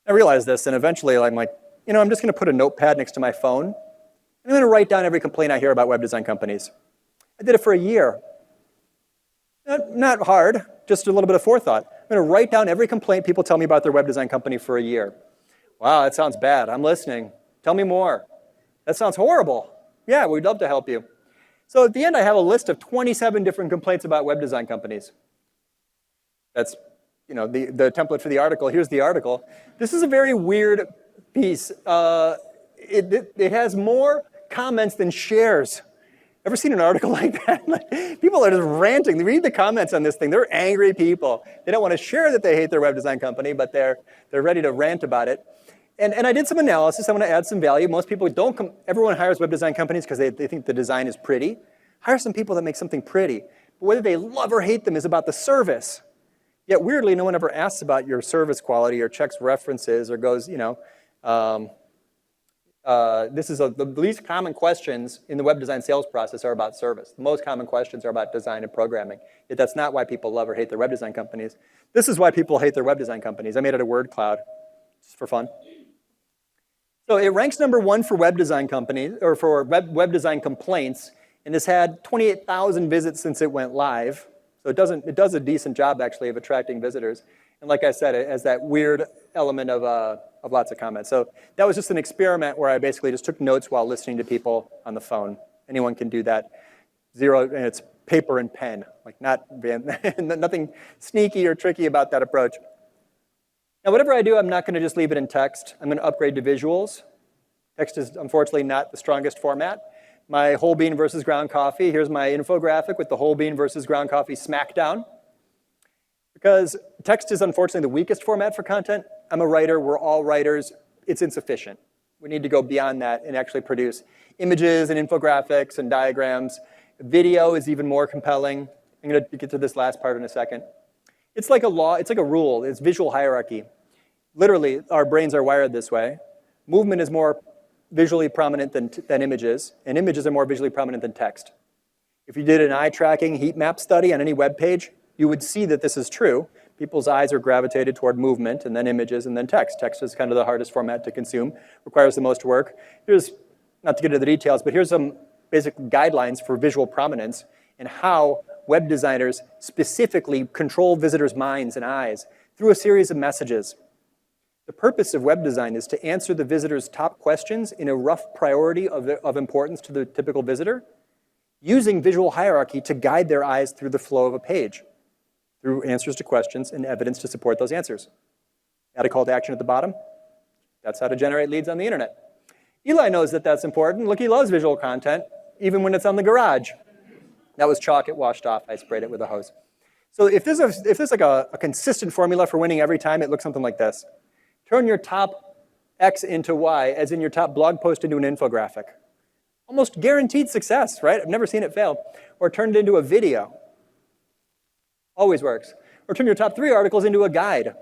I realized this and eventually I'm like, I'm just going to put a notepad next to my phone. And I'm going to write down every complaint I hear about web design companies. I did it for a year. Not hard, just a little bit of forethought. I'm going to write down every complaint people tell me about their web design company for a year. Wow, that sounds bad. I'm listening. Tell me more. That sounds horrible. Yeah, we'd love to help you. So at the end, I have a list of 27 different complaints about web design companies. That's the template for the article. Here's the article. This is a very weird piece. It has more comments than shares. Ever seen an article like that? People are just ranting. They read the comments on this thing. They're angry people. They don't want to share that they hate their web design company, but they're ready to rant about it. And I did some analysis. I want to add some value. Most people everyone hires web design companies because they think the design is pretty. Hire some people that make something pretty. But whether they love or hate them is about the service. Yet weirdly, no one ever asks about your service quality or checks references or goes, this is the least common questions in the web design sales process are about service. The most common questions are about design and programming. Yet that's not why people love or hate their web design companies. This is why people hate their web design companies. I made it a word cloud just for fun. So it ranks number 1 for web design companies, or for web design complaints, and has had 28,000 visits since it went live. So it does a decent job actually of attracting visitors. And like I said, it has that weird element of lots of comments. So that was just an experiment where I basically just took notes while listening to people on the phone. Anyone can do that. And it's paper and pen, like nothing sneaky or tricky about that approach. Now, whatever I do, I'm not going to just leave it in text. I'm going to upgrade to visuals. Text is unfortunately not the strongest format. My whole bean versus ground coffee. Here's my infographic with the whole bean versus ground coffee smackdown. Because text is unfortunately the weakest format for content. I'm a writer, we're all writers. It's insufficient. We need to go beyond that and actually produce images and infographics and diagrams. Video is even more compelling. I'm going to get to this last part in a second. It's like a law, it's like a rule, it's visual hierarchy. Literally, our brains are wired this way. Movement is more visually prominent than images, and images are more visually prominent than text. If you did an eye tracking heat map study on any web page, you would see that this is true. People's eyes are gravitated toward movement, and then images, and then text. Text is kind of the hardest format to consume, requires the most work. Here's, not to get into the details, but here's some basic guidelines for visual prominence and how web designers specifically control visitors' minds and eyes through a series of messages. The purpose of web design is to answer the visitor's top questions in a rough priority of importance to the typical visitor, using visual hierarchy to guide their eyes through the flow of a page, through answers to questions and evidence to support those answers. Add a call to action at the bottom. That's how to generate leads on the internet. Eli knows that that's important. Look, he loves visual content, even when it's on the garage. That was chalk, it washed off. I sprayed it with a hose. So if there's like a consistent formula for winning every time, it looks something like this. Turn your top X into Y, as in your top blog post into an infographic. Almost guaranteed success, right? I've never seen it fail. Or turn it into a video. Always works. Or turn your top 3 articles into a guide.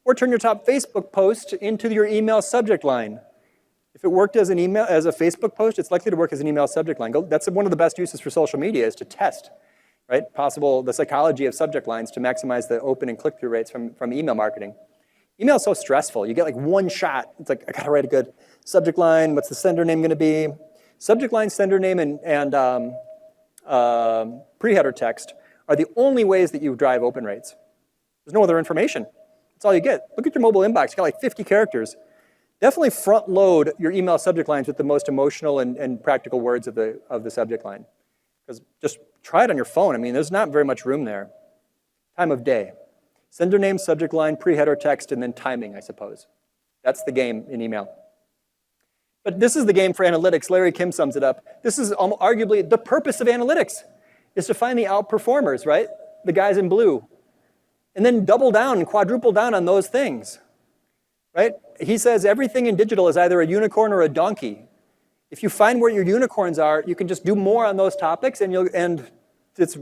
Or turn your top Facebook post into your email subject line. If it worked as a Facebook post, it's likely to work as an email subject line. That's one of the best uses for social media, is to test, right? The psychology of subject lines to maximize the open and click-through rates from email marketing. Email is so stressful. You get like one shot. It's like, I gotta write a good subject line. What's the sender name gonna be? Subject line, sender name, and pre-header text are the only ways that you drive open rates. There's no other information. That's all you get. Look at your mobile inbox. You got like 50 characters. Definitely front load your email subject lines with the most emotional and practical words of the subject line. Because just try it on your phone. I mean, there's not very much room there. Time of day. Sender name, subject line, pre-header text, and then timing, I suppose. That's the game in email. But this is the game for analytics. Larry Kim sums it up. This is arguably the purpose of analytics, is to find the outperformers, right? The guys in blue. And then double down and quadruple down on those things, right? He says everything in digital is either a unicorn or a donkey. If you find where your unicorns are, you can just do more on those topics, and it's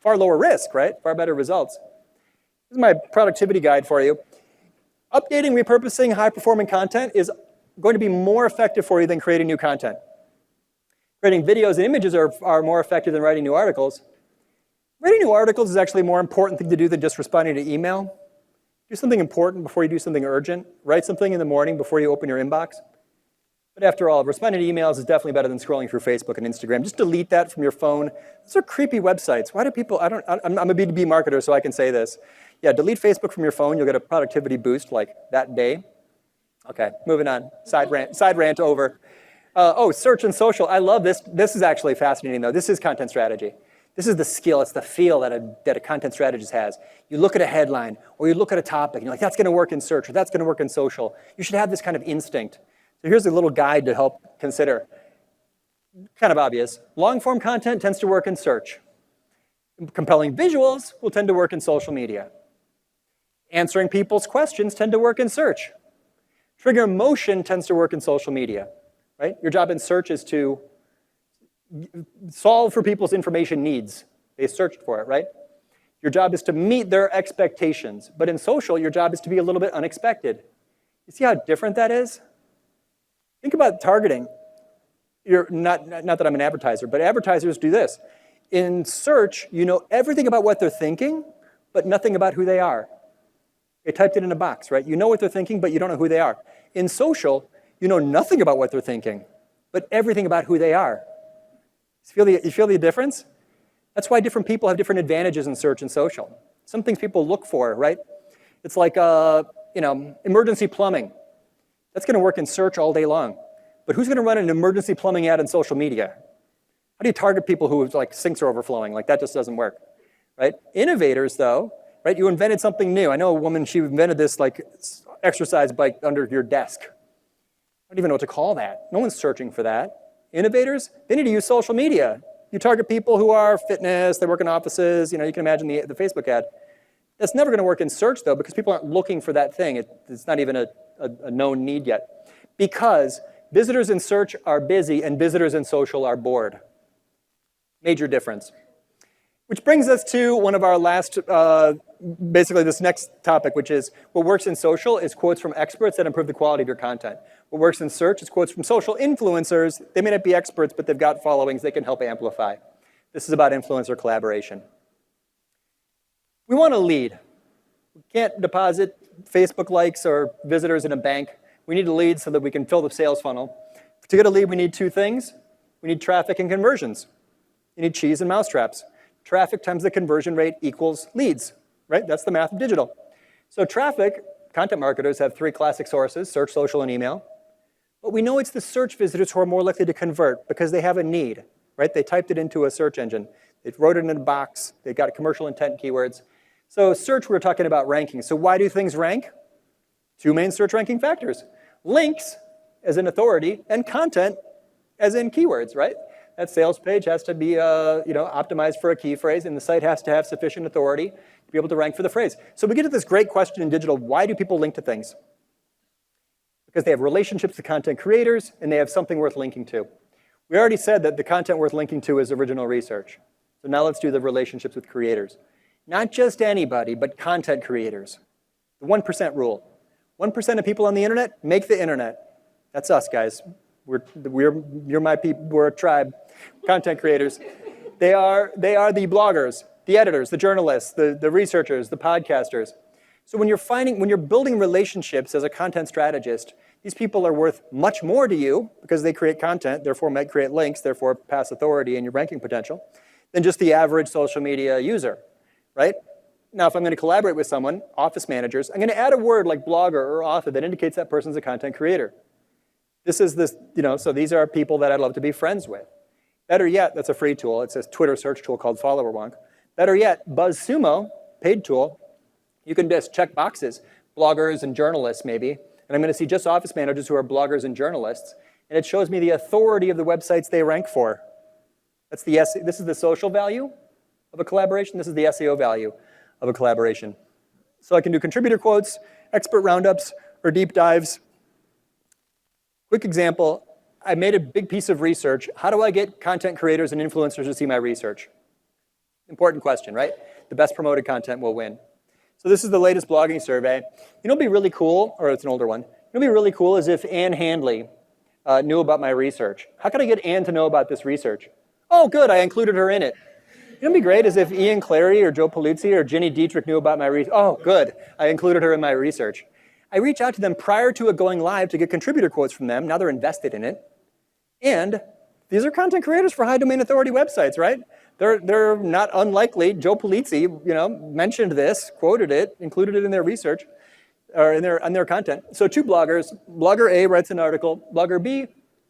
far lower risk, right? Far better results. This is my productivity guide for you. Updating, repurposing high-performing content is going to be more effective for you than creating new content. Creating videos and images are more effective than writing new articles. Writing new articles is actually a more important thing to do than just responding to email. Do something important before you do something urgent. Write something in the morning before you open your inbox. But after all, responding to emails is definitely better than scrolling through Facebook and Instagram. Just delete that from your phone. Those are creepy websites. Why do people, I'm a B2B marketer, so I can say this. Yeah, delete Facebook from your phone. You'll get a productivity boost like that day. Okay, moving on. Side rant over. Search and social. I love this. This is actually fascinating, though. This is content strategy. This is the skill. It's the feel that a content strategist has. You look at a headline, or you look at a topic, and you're like, that's going to work in search, or that's going to work in social. You should have this kind of instinct. So here's a little guide to help consider. Kind of obvious. Long-form content tends to work in search. Compelling visuals will tend to work in social media. Answering people's questions tend to work in search. Trigger emotion tends to work in social media, right? Your job in search is to solve for people's information needs. They searched for it, right? Your job is to meet their expectations. But in social, your job is to be a little bit unexpected. You see how different that is? Think about targeting. Not that I'm an advertiser, but advertisers do this. In search, you know everything about what they're thinking, but nothing about who they are. They typed it in a box, right? You know what they're thinking, but you don't know who they are. In social, you know nothing about what they're thinking, but everything about who they are. You feel the difference? That's why different people have different advantages in search and social. Some things people look for, right? It's like, emergency plumbing. That's going to work in search all day long. But who's going to run an emergency plumbing ad in social media? How do you target people who like sinks are overflowing? Like that just doesn't work, right? Innovators, though, right? You invented something new. I know a woman, she invented this like exercise bike under your desk. I don't even know what to call that. No one's searching for that. Innovators, they need to use social media. You target people who are fitness, they work in offices, you can imagine the Facebook ad. That's never going to work in search, though, because people aren't looking for that thing. It's not even a known need yet. Because visitors in search are busy and visitors in social are bored. Major difference. Which brings us to one of our last, basically this next topic, which is what works in social is quotes from experts that improve the quality of your content. What works in search is quotes from social influencers. They may not be experts, but they've got followings they can help amplify. This is about influencer collaboration. We want to lead. We can't deposit Facebook likes or visitors in a bank. We need a lead so that we can fill the sales funnel. To get a lead, we need two things. We need traffic and conversions. You need cheese and mousetraps. Traffic times the conversion rate equals leads, right? That's the math of digital. So traffic, content marketers have three classic sources, search, social, and email. But we know it's the search visitors who are more likely to convert because they have a need, right? They typed it into a search engine. They wrote it in a box. They got commercial intent keywords. So search, we're talking about ranking. So why do things rank? Two main search ranking factors. Links, as in authority, and content, as in keywords, right? That sales page has to be optimized for a key phrase, and the site has to have sufficient authority to be able to rank for the phrase. So we get to this great question in digital, why do people link to things? Because they have relationships to content creators, and they have something worth linking to. We already said that the content worth linking to is original research. So now let's do the relationships with creators. Not just anybody, but content creators. The 1% rule. 1% of people on the internet make the internet. That's us, guys. You're my people. We're a tribe. Content creators. They are the bloggers, the editors, the journalists, the researchers, the podcasters. So when you're building relationships as a content strategist, these people are worth much more to you because they create content, therefore might create links, therefore pass authority and your ranking potential, than just the average social media user, right? Now, if I'm going to collaborate with someone, office managers, I'm going to add a word like blogger or author that indicates that person's a content creator. So these are people that I'd love to be friends with. Better yet, that's a free tool. It's a Twitter search tool called FollowerWonk. Better yet, BuzzSumo, paid tool, you can just check boxes, bloggers and journalists maybe, and I'm going to see just office managers who are bloggers and journalists, and it shows me the authority of the websites they rank for. This is the social value of a collaboration. This is the SEO value of a collaboration. So I can do contributor quotes, expert roundups, or deep dives. Quick example, I made a big piece of research. How do I get content creators and influencers to see my research? Important question, right? The best promoted content will win. So this is the latest blogging survey. It'd be really cool, or it's an older one. It'd be really cool is if Ann Handley knew about my research. How could I get Ann to know about this research? Oh, good, I included her in it. It'd be great is if Ian Clary or Joe Paluzzi or Ginny Dietrich knew about my research. Oh, good, I included her in my research. I reach out to them prior to it going live to get contributor quotes from them. Now they're invested in it. And these are content creators for high domain authority websites, right? They're not unlikely. Joe Paluzzi, mentioned this, quoted it, included it in their research, or on their content. So two bloggers. Blogger A writes an article. Blogger B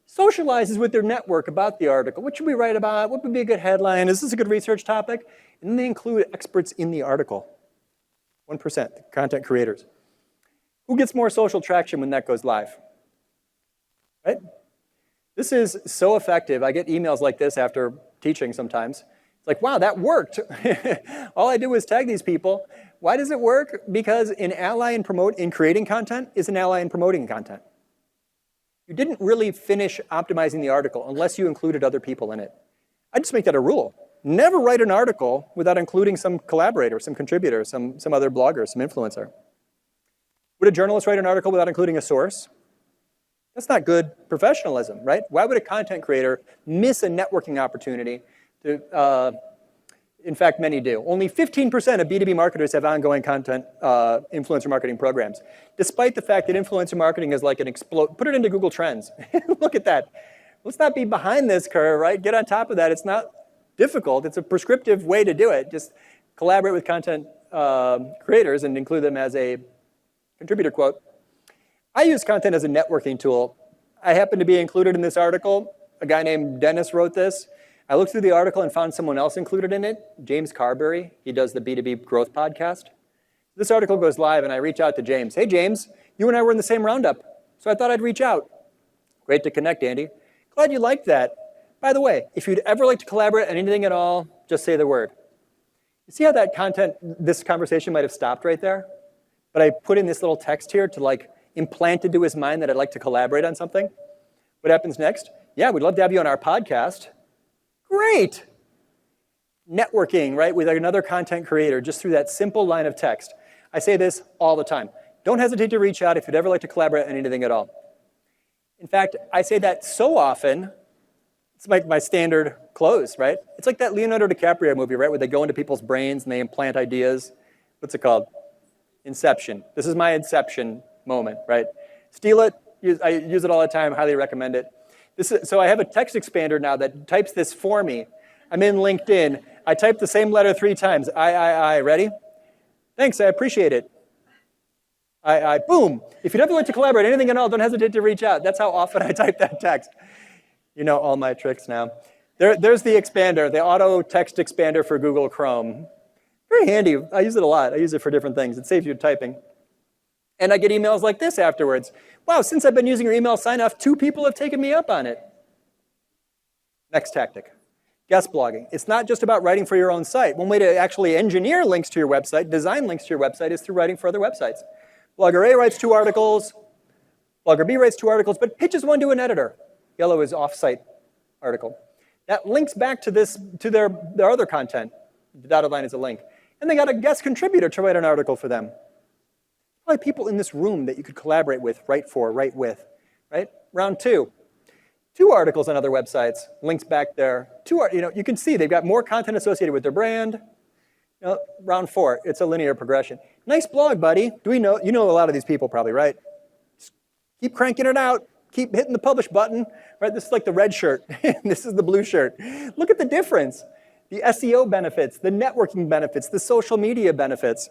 socializes with their network about the article. What should we write about? What would be a good headline? Is this a good research topic? And then they include experts in the article. 1%, content creators. Who gets more social traction when that goes live? Right? This is so effective. I get emails like this after teaching sometimes. It's like, wow, that worked. All I did was tag these people. Why does it work? Because an ally in creating content is an ally in promoting content. You didn't really finish optimizing the article unless you included other people in it. I just make that a rule. Never write an article without including some collaborator, some contributor, some other blogger, some influencer. Would a journalist write an article without including a source? That's not good professionalism, right? Why would a content creator miss a networking opportunity? In fact, many do. Only 15% of B2B marketers have ongoing content influencer marketing programs, despite the fact that influencer marketing is like an explode. Put it into Google Trends. Look at that. Let's not be behind this curve, right? Get on top of that. It's not difficult. It's a prescriptive way to do it. Just collaborate with content creators and include them as a contributor quote. I use content as a networking tool. I happen to be included in this article. A guy named Dennis wrote this. I looked through the article and found someone else included in it, James Carberry. He does the B2B Growth Podcast. This article goes live, and I reach out to James. Hey, James, you and I were in the same roundup, so I thought I'd reach out. Great to connect, Andy. Glad you liked that. By the way, if you'd ever like to collaborate on anything at all, just say the word. You see how that content, this conversation might have stopped right there? But I put in this little text here to like implant into his mind that I'd like to collaborate on something. What happens next? Yeah, we'd love to have you on our podcast. Great. Networking, right, with another content creator just through that simple line of text. I say this all the time. Don't hesitate to reach out if you'd ever like to collaborate on anything at all. In fact, I say that so often, it's like my standard close, right? It's like that Leonardo DiCaprio movie, right, where they go into people's brains and they implant ideas. What's it called? Inception. This is my Inception moment, right? Steal it. I use it all the time. Highly recommend it. So I have a text expander now that types this for me. I'm in LinkedIn. I type the same letter 3 times. I. Ready? Thanks. I appreciate it. I. Boom. If you'd ever like to collaborate, anything at all, don't hesitate to reach out. That's how often I type that text. You know all my tricks now. There's the expander, the auto text expander for Google Chrome. Very handy. I use it a lot. I use it for different things. It saves you typing. And I get emails like this afterwards. Wow, since I've been using your email sign-off, 2 people have taken me up on it. Next tactic, guest blogging. It's not just about writing for your own site. One way to actually engineer links to your website, design links to your website, is through writing for other websites. Blogger A writes 2 articles. Blogger B writes 2 articles, but pitches one to an editor. Yellow is off-site article. That links back to their other content. The dotted line is a link. And they got a guest contributor to write an article for them. Probably people in this room that you could collaborate with, write for, write with, right? Round 2. 2 articles on other websites, links back there. You can see they've got more content associated with their brand. Round 4, it's a linear progression. Nice blog, buddy. You know a lot of these people probably, right? Just keep cranking it out. Keep hitting the publish button, right? This is like the red shirt. This is the blue shirt. Look at the difference. The SEO benefits, the networking benefits, the social media benefits.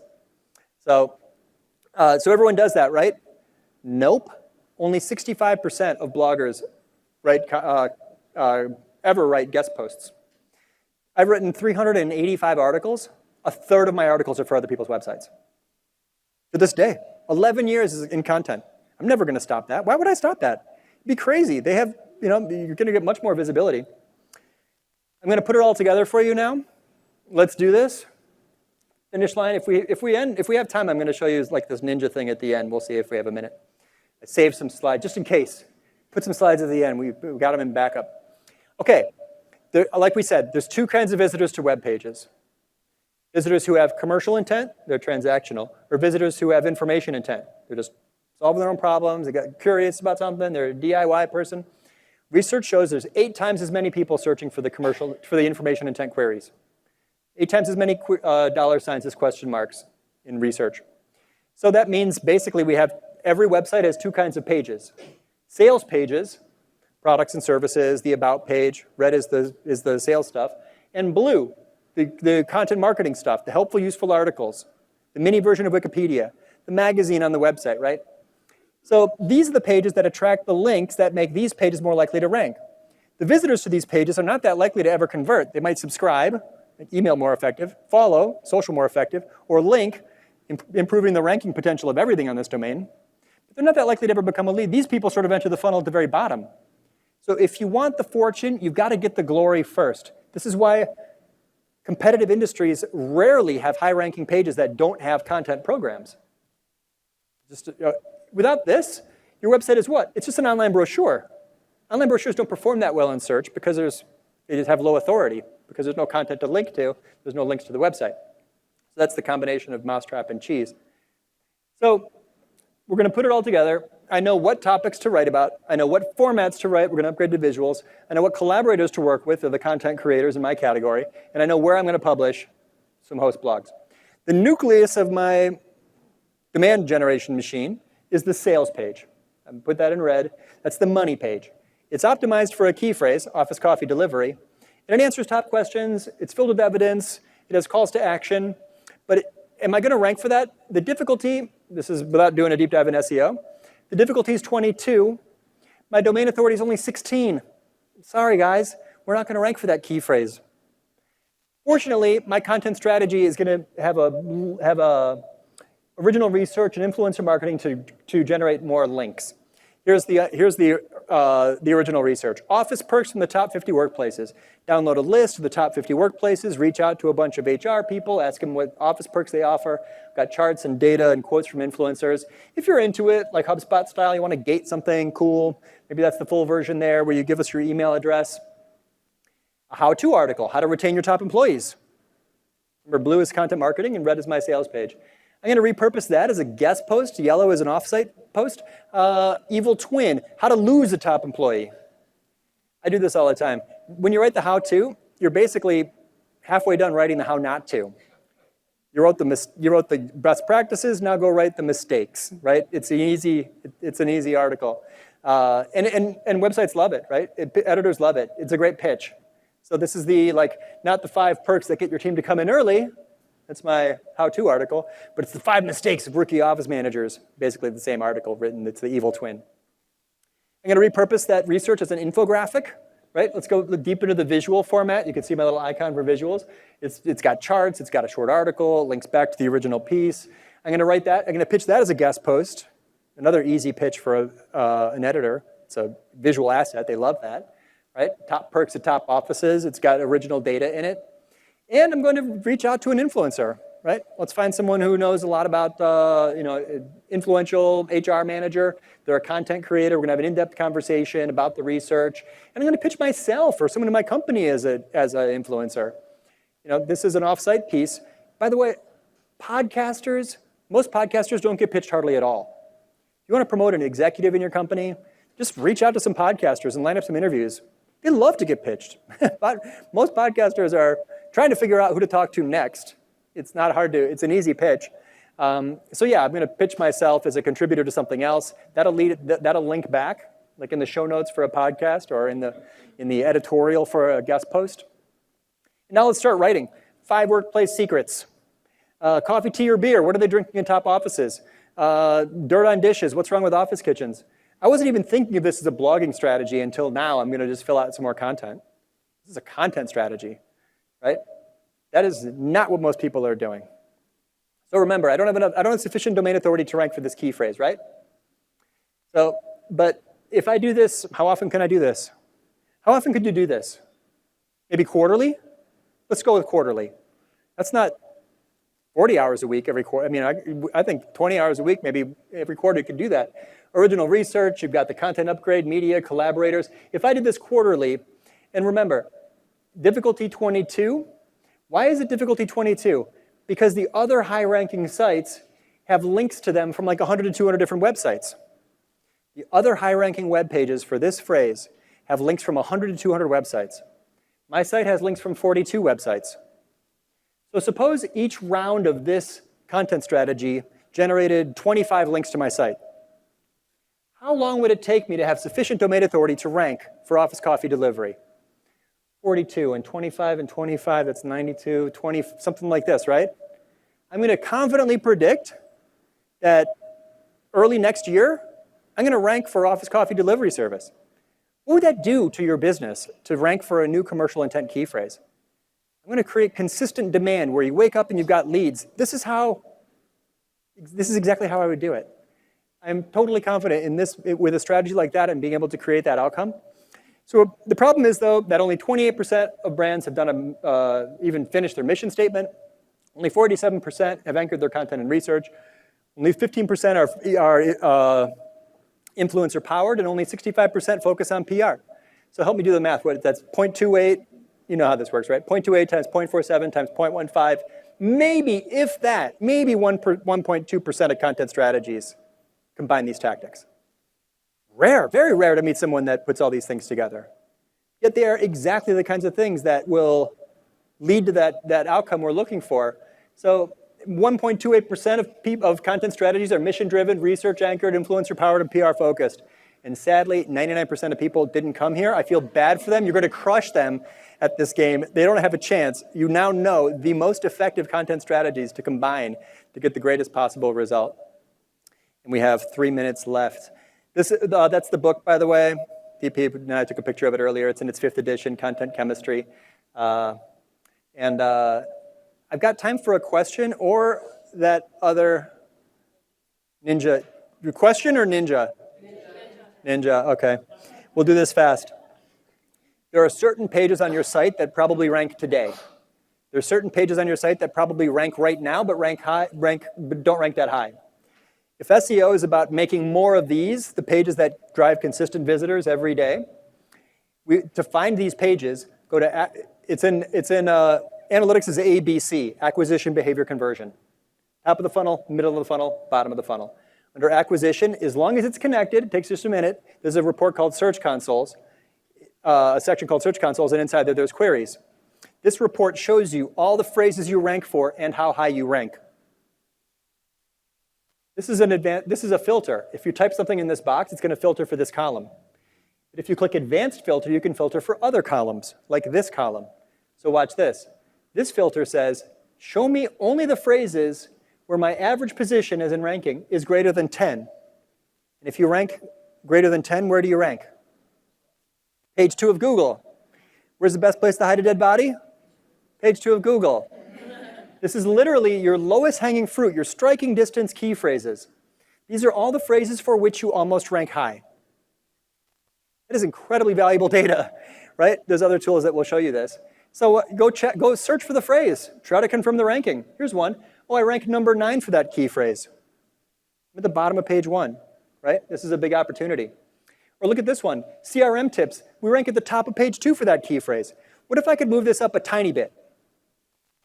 So everyone does that, right? Nope. Only 65% of bloggers ever write guest posts. I've written 385 articles. A third of my articles are for other people's websites. To this day, 11 years in content. I'm never going to stop that. Why would I stop that? It'd be crazy. They have, you're going to get much more visibility. I'm going to put it all together for you now. Let's do this. Finish line. If we have time, I'm going to show you like this ninja thing at the end. We'll see if we have a minute. I saved some slides just in case. Put some slides at the end. We got them in backup. Okay. Like we said, there's 2 kinds of visitors to web pages. Visitors who have commercial intent, they're transactional, or visitors who have information intent. They're just solving their own problems, they got curious about something, they're a DIY person. Research shows there's 8 times as many people searching for the information intent queries. 8 times as many dollar signs as question marks in research. So that means basically every website has 2 kinds of pages. Sales pages, products and services, the about page, red is the sales stuff, and blue, the content marketing stuff, the helpful, useful articles, the mini version of Wikipedia, the magazine on the website, right? So these are the pages that attract the links that make these pages more likely to rank. The visitors to these pages are not that likely to ever convert. They might subscribe, make email more effective, follow, social more effective, or link, improving the ranking potential of everything on this domain. But they're not that likely to ever become a lead. These people sort of enter the funnel at the very bottom. So if you want the fortune, you've got to get the glory first. This is why competitive industries rarely have high-ranking pages that don't have content programs. Without this, your website is what? It's just an online brochure. Online brochures don't perform that well in search because they just have low authority, because there's no content to link to, there's no links to the website. So that's the combination of mousetrap and cheese. So we're going to put it all together. I know what topics to write about. I know what formats to write. We're going to upgrade to visuals. I know what collaborators to work with, or the content creators in my category. And I know where I'm going to publish some host blogs. The nucleus of my demand generation machine is the sales page. I put that in red. That's the money page. It's optimized for a key phrase, office coffee delivery. And it answers top questions. It's filled with evidence. It has calls to action. But am I going to rank for that? The difficulty, this is without doing a deep dive in SEO, the difficulty is 22. My domain authority is only 16. Sorry, guys, we're not going to rank for that key phrase. Fortunately, my content strategy is going to have a original research and influencer marketing to generate more links. Here's the original research. Office perks from the top 50 workplaces. Download a list of the top 50 workplaces, reach out to a bunch of HR people, ask them what office perks they offer. Got charts and data and quotes from influencers. If you're into it, like HubSpot style, you want to gate something cool, maybe that's the full version there where you give us your email address. A how-to article, how to retain your top employees. Remember, blue is content marketing and red is my sales page. I'm going to repurpose that as a guest post. Yellow is an offsite post. Evil twin, how to lose a top employee. I do this all the time. When you write the how-to, you're basically halfway done writing the how not to. You wrote the best practices, now go write the mistakes, right? It's an easy article. And websites love it, right? Editors love it. It's a great pitch. So this is not the 5 perks that get your team to come in early. That's my how-to article. But it's the 5 mistakes of rookie office managers. Basically the same article written. It's the evil twin. I'm going to repurpose that research as an infographic, right? Let's go deep into the visual format. You can see my little icon for visuals. It's got charts. It's got a short article. Links back to the original piece. I'm going to write that. I'm going to pitch that as a guest post. Another easy pitch for an editor. It's a visual asset. They love that, right? Top perks at top offices. It's got original data in it. And I'm going to reach out to an influencer, right? Let's find someone who knows a lot about, influential HR manager. They're a content creator. We're going to have an in-depth conversation about the research. And I'm going to pitch myself or someone in my company as an influencer. This is an off-site piece. By the way, most podcasters don't get pitched hardly at all. You want to promote an executive in your company, just reach out to some podcasters and line up some interviews. They love to get pitched. But most podcasters are trying to figure out who to talk to next. It's not hard to, it's an easy pitch. So yeah, I'm going to pitch myself as a contributor to something else. That'll link back, like in the show notes for a podcast or in the editorial for a guest post. Now let's start writing. 5 workplace secrets. Coffee, tea, or beer. What are they drinking in top offices? Dirt on dishes. What's wrong with office kitchens? I wasn't even thinking of this as a blogging strategy until now. I'm going to just fill out some more content. This is a content strategy, right? That is not what most people are doing. So remember, I don't have sufficient domain authority to rank for this key phrase, right? So, but if I do this, how often can I do this? How often could you do this? Maybe quarterly? Let's go with quarterly. That's not 40 hours a week every quarter. I mean, I think 20 hours a week, maybe every quarter you could do that. Original research, you've got the content upgrade, media, collaborators. If I did this quarterly, and remember, difficulty 22. Why is it difficulty 22? Because the other high-ranking sites have links to them from like 100 to 200 different websites. The other high-ranking web pages for this phrase have links from 100 to 200 websites. My site has links from 42 websites. So suppose each round of this content strategy generated 25 links to my site. How long would it take me to have sufficient domain authority to rank for office coffee delivery? 42 and 25 and 25, that's 92, 20, something like this, right? I'm going to confidently predict that early next year, I'm going to rank for office coffee delivery service. What would that do to your business to rank for a new commercial intent key phrase? I'm going to create consistent demand where you wake up and you've got leads. This is exactly how I would do it. I'm totally confident in this, with a strategy like that and being able to create that outcome. So the problem is, though, that only 28% of brands have done even finished their mission statement. Only 47% have anchored their content in research. Only 15% are influencer powered, and only 65% focus on PR. So help me do the math. That's 0.28. You know how this works, right? 0.28 times 0.47 times 0.15. Maybe, if that, maybe 1.2% of content strategies combine these tactics. Rare, very rare to meet someone that puts all these things together. Yet they are exactly the kinds of things that will lead to that outcome we're looking for. So 1.28% of content strategies are mission-driven, research-anchored, influencer-powered, and PR-focused. And sadly, 99% of people didn't come here. I feel bad for them. You're going to crush them at this game. They don't have a chance. You now know the most effective content strategies to combine to get the greatest possible result. And we have 3 minutes left. That's the book, by the way. DP and I took a picture of it earlier. It's in its 5th edition, Content Chemistry. I've got time for a question or that other ninja. Your question or ninja? Ninja, okay. We'll do this fast. There are certain pages on your site that probably rank today. There are certain pages on your site that probably rank right now, but don't rank that high. If SEO is about making more of these, the pages that drive consistent visitors every day, to find these pages, go to it's in analytics is ABC, acquisition, behavior, conversion. Top of the funnel, middle of the funnel, bottom of the funnel. Under acquisition, as long as it's connected, it takes just a minute, there's a report called Search Consoles, a section called Search Consoles, and inside there there's queries. This report shows you all the phrases you rank for and how high you rank. This is a filter. If you type something in this box, it's going to filter for this column. But if you click Advanced Filter, you can filter for other columns, like this column. So watch this. This filter says, show me only the phrases where my average position as in ranking is greater than 10. And if you rank greater than 10, where do you rank? Page 2 of Google. Where's the best place to hide a dead body? Page 2 of Google. This is literally your lowest hanging fruit, your striking distance key phrases. These are all the phrases for which you almost rank high. That is incredibly valuable data, right? There's other tools that will show you this. So go search for the phrase. Try to confirm the ranking. Here's one. Oh, I rank number 9 for that key phrase. I'm at the bottom of page 1, right? This is a big opportunity. Or look at this one. CRM tips. We rank at the top of page 2 for that key phrase. What if I could move this up a tiny bit?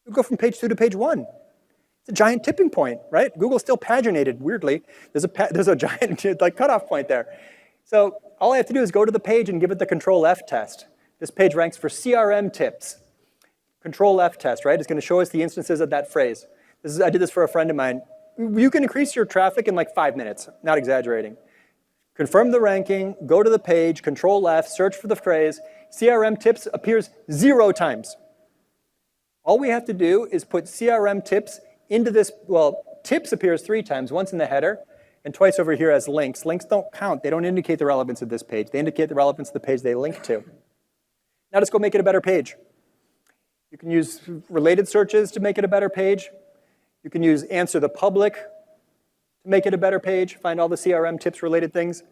We'll go from page 2 to page 1. It's a giant tipping point, right? Google still paginated, weirdly. There's a giant cutoff point there. So all I have to do is go to the page and give it the Control-F test. This page ranks for CRM tips. Control-F test, right? It's going to show us the instances of that phrase. I did this for a friend of mine. You can increase your traffic in like 5 minutes, not exaggerating. Confirm the ranking, go to the page, Control-F, search for the phrase. CRM tips appears 0 times. All we have to do is put CRM tips into this, tips appears 3 times, once in the header, and twice over here as links. Links don't count. They don't indicate the relevance of this page. They indicate the relevance of the page they link to. Now let's go make it a better page. You can use related searches to make it a better page. You can use answer the public to make it a better page, find all the CRM tips related things.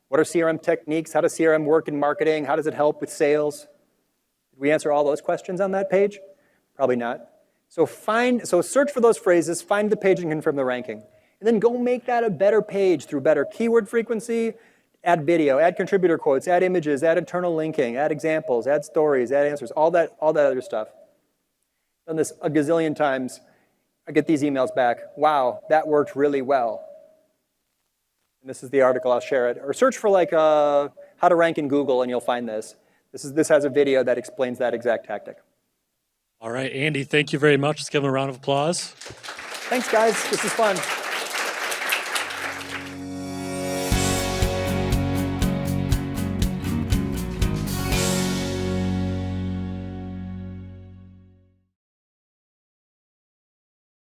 What are CRM techniques? How does CRM work in marketing? How does it help with sales? Did we answer all those questions on that page? Probably not. So search for those phrases, find the page and confirm the ranking. And then go make that a better page through better keyword frequency, add video, add contributor quotes, add images, add internal linking, add examples, add stories, add answers, all that other stuff. Done this a gazillion times. I get these emails back. Wow, that worked really well. And this is the article, I'll share it. Or search for how to rank in Google and you'll find this. This has a video that explains that exact tactic. All right, Andy, thank you very much. Let's give him a round of applause. Thanks, guys. This is fun.